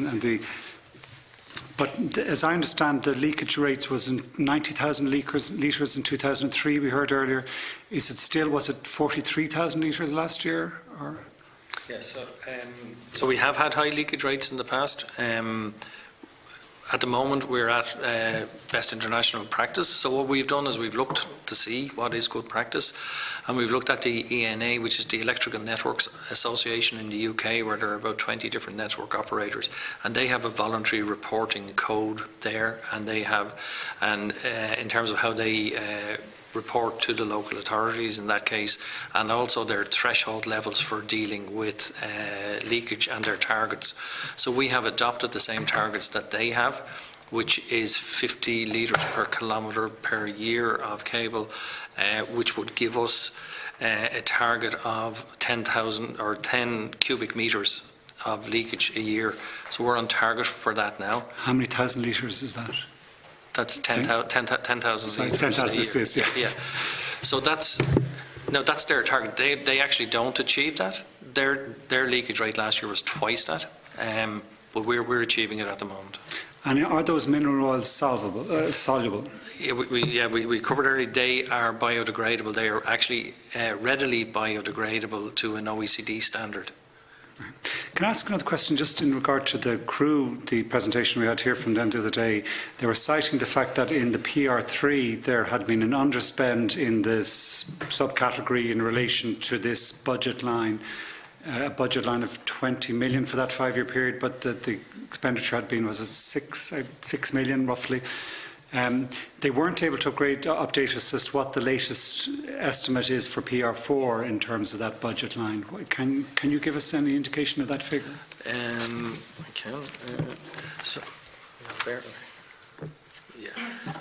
but as I understand, the leakage rates was in 90,000 litres in 2003, we heard earlier. Was it 43,000 litres last year? Or? Yes, so we have had high leakage rates in the past. At the moment, we're at best international practice. So what we've done is we've looked to see what is good practice, and we've looked at the ENA, which is the Electrical Networks Association in the UK, where there are about 20 different network operators, and they have a voluntary reporting code there, and they have, and in terms of how they report to the local authorities in that case, and also their threshold levels for dealing with leakage and their targets. So we have adopted the same targets that they have, which is 50 litres per kilometre per year of cable, which would give us a target of 10,000 or 10 cubic metres of leakage a year. So we're on target for that now. How many thousand litres is that? That's 10,000 litres a year. Yeah. So that's their target. They actually don't achieve that. Their leakage rate last year was twice that, but we're achieving it at the moment. And are those mineral oils soluble? Yeah, we covered earlier. They are biodegradable. They are actually readily biodegradable to an OECD standard. Can I ask another question just in regard to the crew, the presentation we had here from them the other day? They were citing the fact that in the PR3 there had been an underspend in this subcategory in relation to this budget line, a budget line of 20 million for that 5-year period, but the expenditure had been, was it 6 million roughly? They weren't able to update us as to what the latest estimate is for PR4 in terms of that budget line. Can you give us any indication of that figure? I can.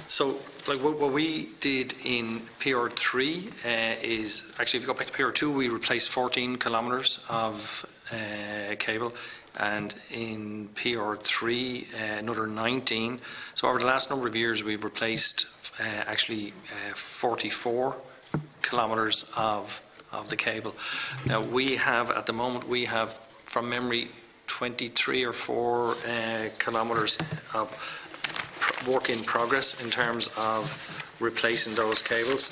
So, like what we did in PR3 is actually, if you go back to PR2, we replaced 14 kilometres of cable, and in PR3 another 19. So over the last number of years we've replaced actually 44 kilometres of the cable. Now we have, at the moment, we have from memory 23 or 4 kilometres of work in progress in terms of replacing those cables.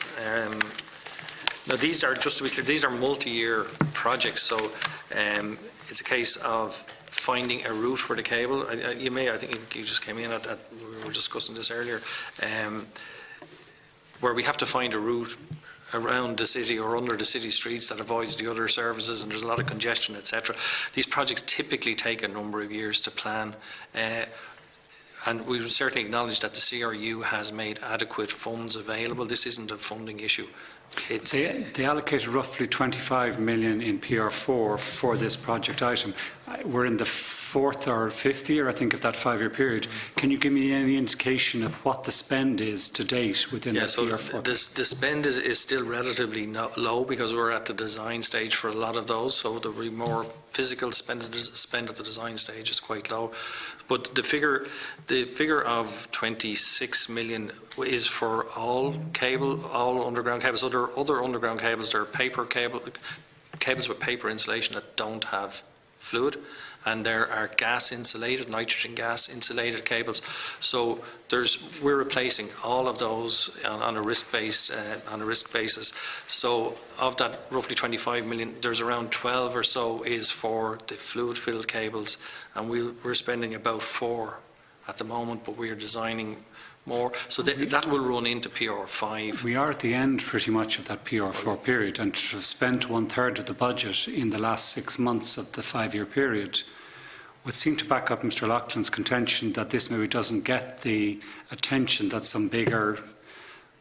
Now, these are, just to be clear, these are multi-year projects, so it's a case of finding a route for the cable. I think you just came in at that, we were discussing this earlier, where we have to find a route around the city or under the city streets that avoids the other services, and there's a lot of congestion, etc. These projects typically take a number of years to plan, and we would certainly acknowledge that the CRU has made adequate funds available. This isn't a funding issue. They allocated roughly 25 million in PR4 for this project item. We're in the 4th or 5th year, I think, of that 5-year period. Can you give me any indication of what the spend is to date within that PR4? The spend is still relatively low because we're at the design stage for a lot of those, so there'll be more physical spend at the design stage is quite low. But the figure of 26 million is for all underground cables. So there are other underground cables. There are cables with paper insulation that don't have fluid, and there are gas insulated, nitrogen gas insulated cables. So we're replacing all of those on a risk basis. So of that roughly 25 million, there's around 12 or so is for the fluid filled cables, and we're spending about 4 at the moment, but we're designing more. So that will run into PR5. We are at the end pretty much of that PR4 period, and to have spent 1/3 of the budget in the last 6 months of the 5-year period would seem to back up Mr. Loughlin's contention that this maybe doesn't get the attention that some bigger,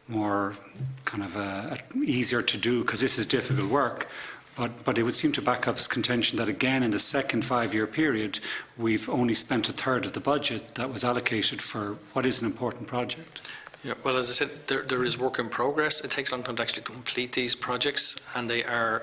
more kind of easier to do, because this is difficult work. But it would seem to back up his contention that, again, in the second 5-year period, we've only spent 1/3 of the budget that was allocated for what is an important project. Yeah, well, as I said, there is work in progress. It takes a long time to actually complete these projects, and they are,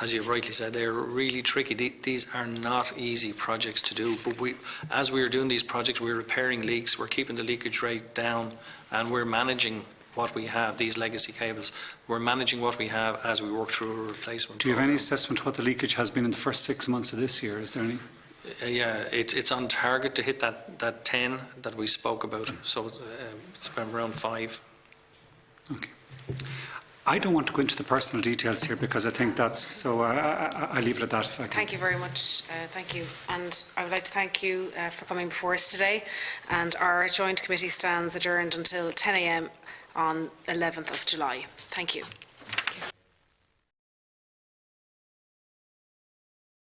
as you've rightly said, they are really tricky. These are not easy projects to do. But as we are doing these projects, we're repairing leaks, we're keeping the leakage rate down, and we're managing what we have, these legacy cables. We're managing what we have as we work through a replacement. Do you have any assessment what the leakage has been in the first 6 months of this year? Is there any? Yeah, it's on target to hit that 10 that we spoke about. So it's been around 5. Okay. I don't want to go into the personal details here because I think that's so. I leave it at that. If I can. Thank you very much. Thank you, and I would like to thank you for coming before us today. And our joint committee stands adjourned until 10 a.m. on 11th of July. Thank you.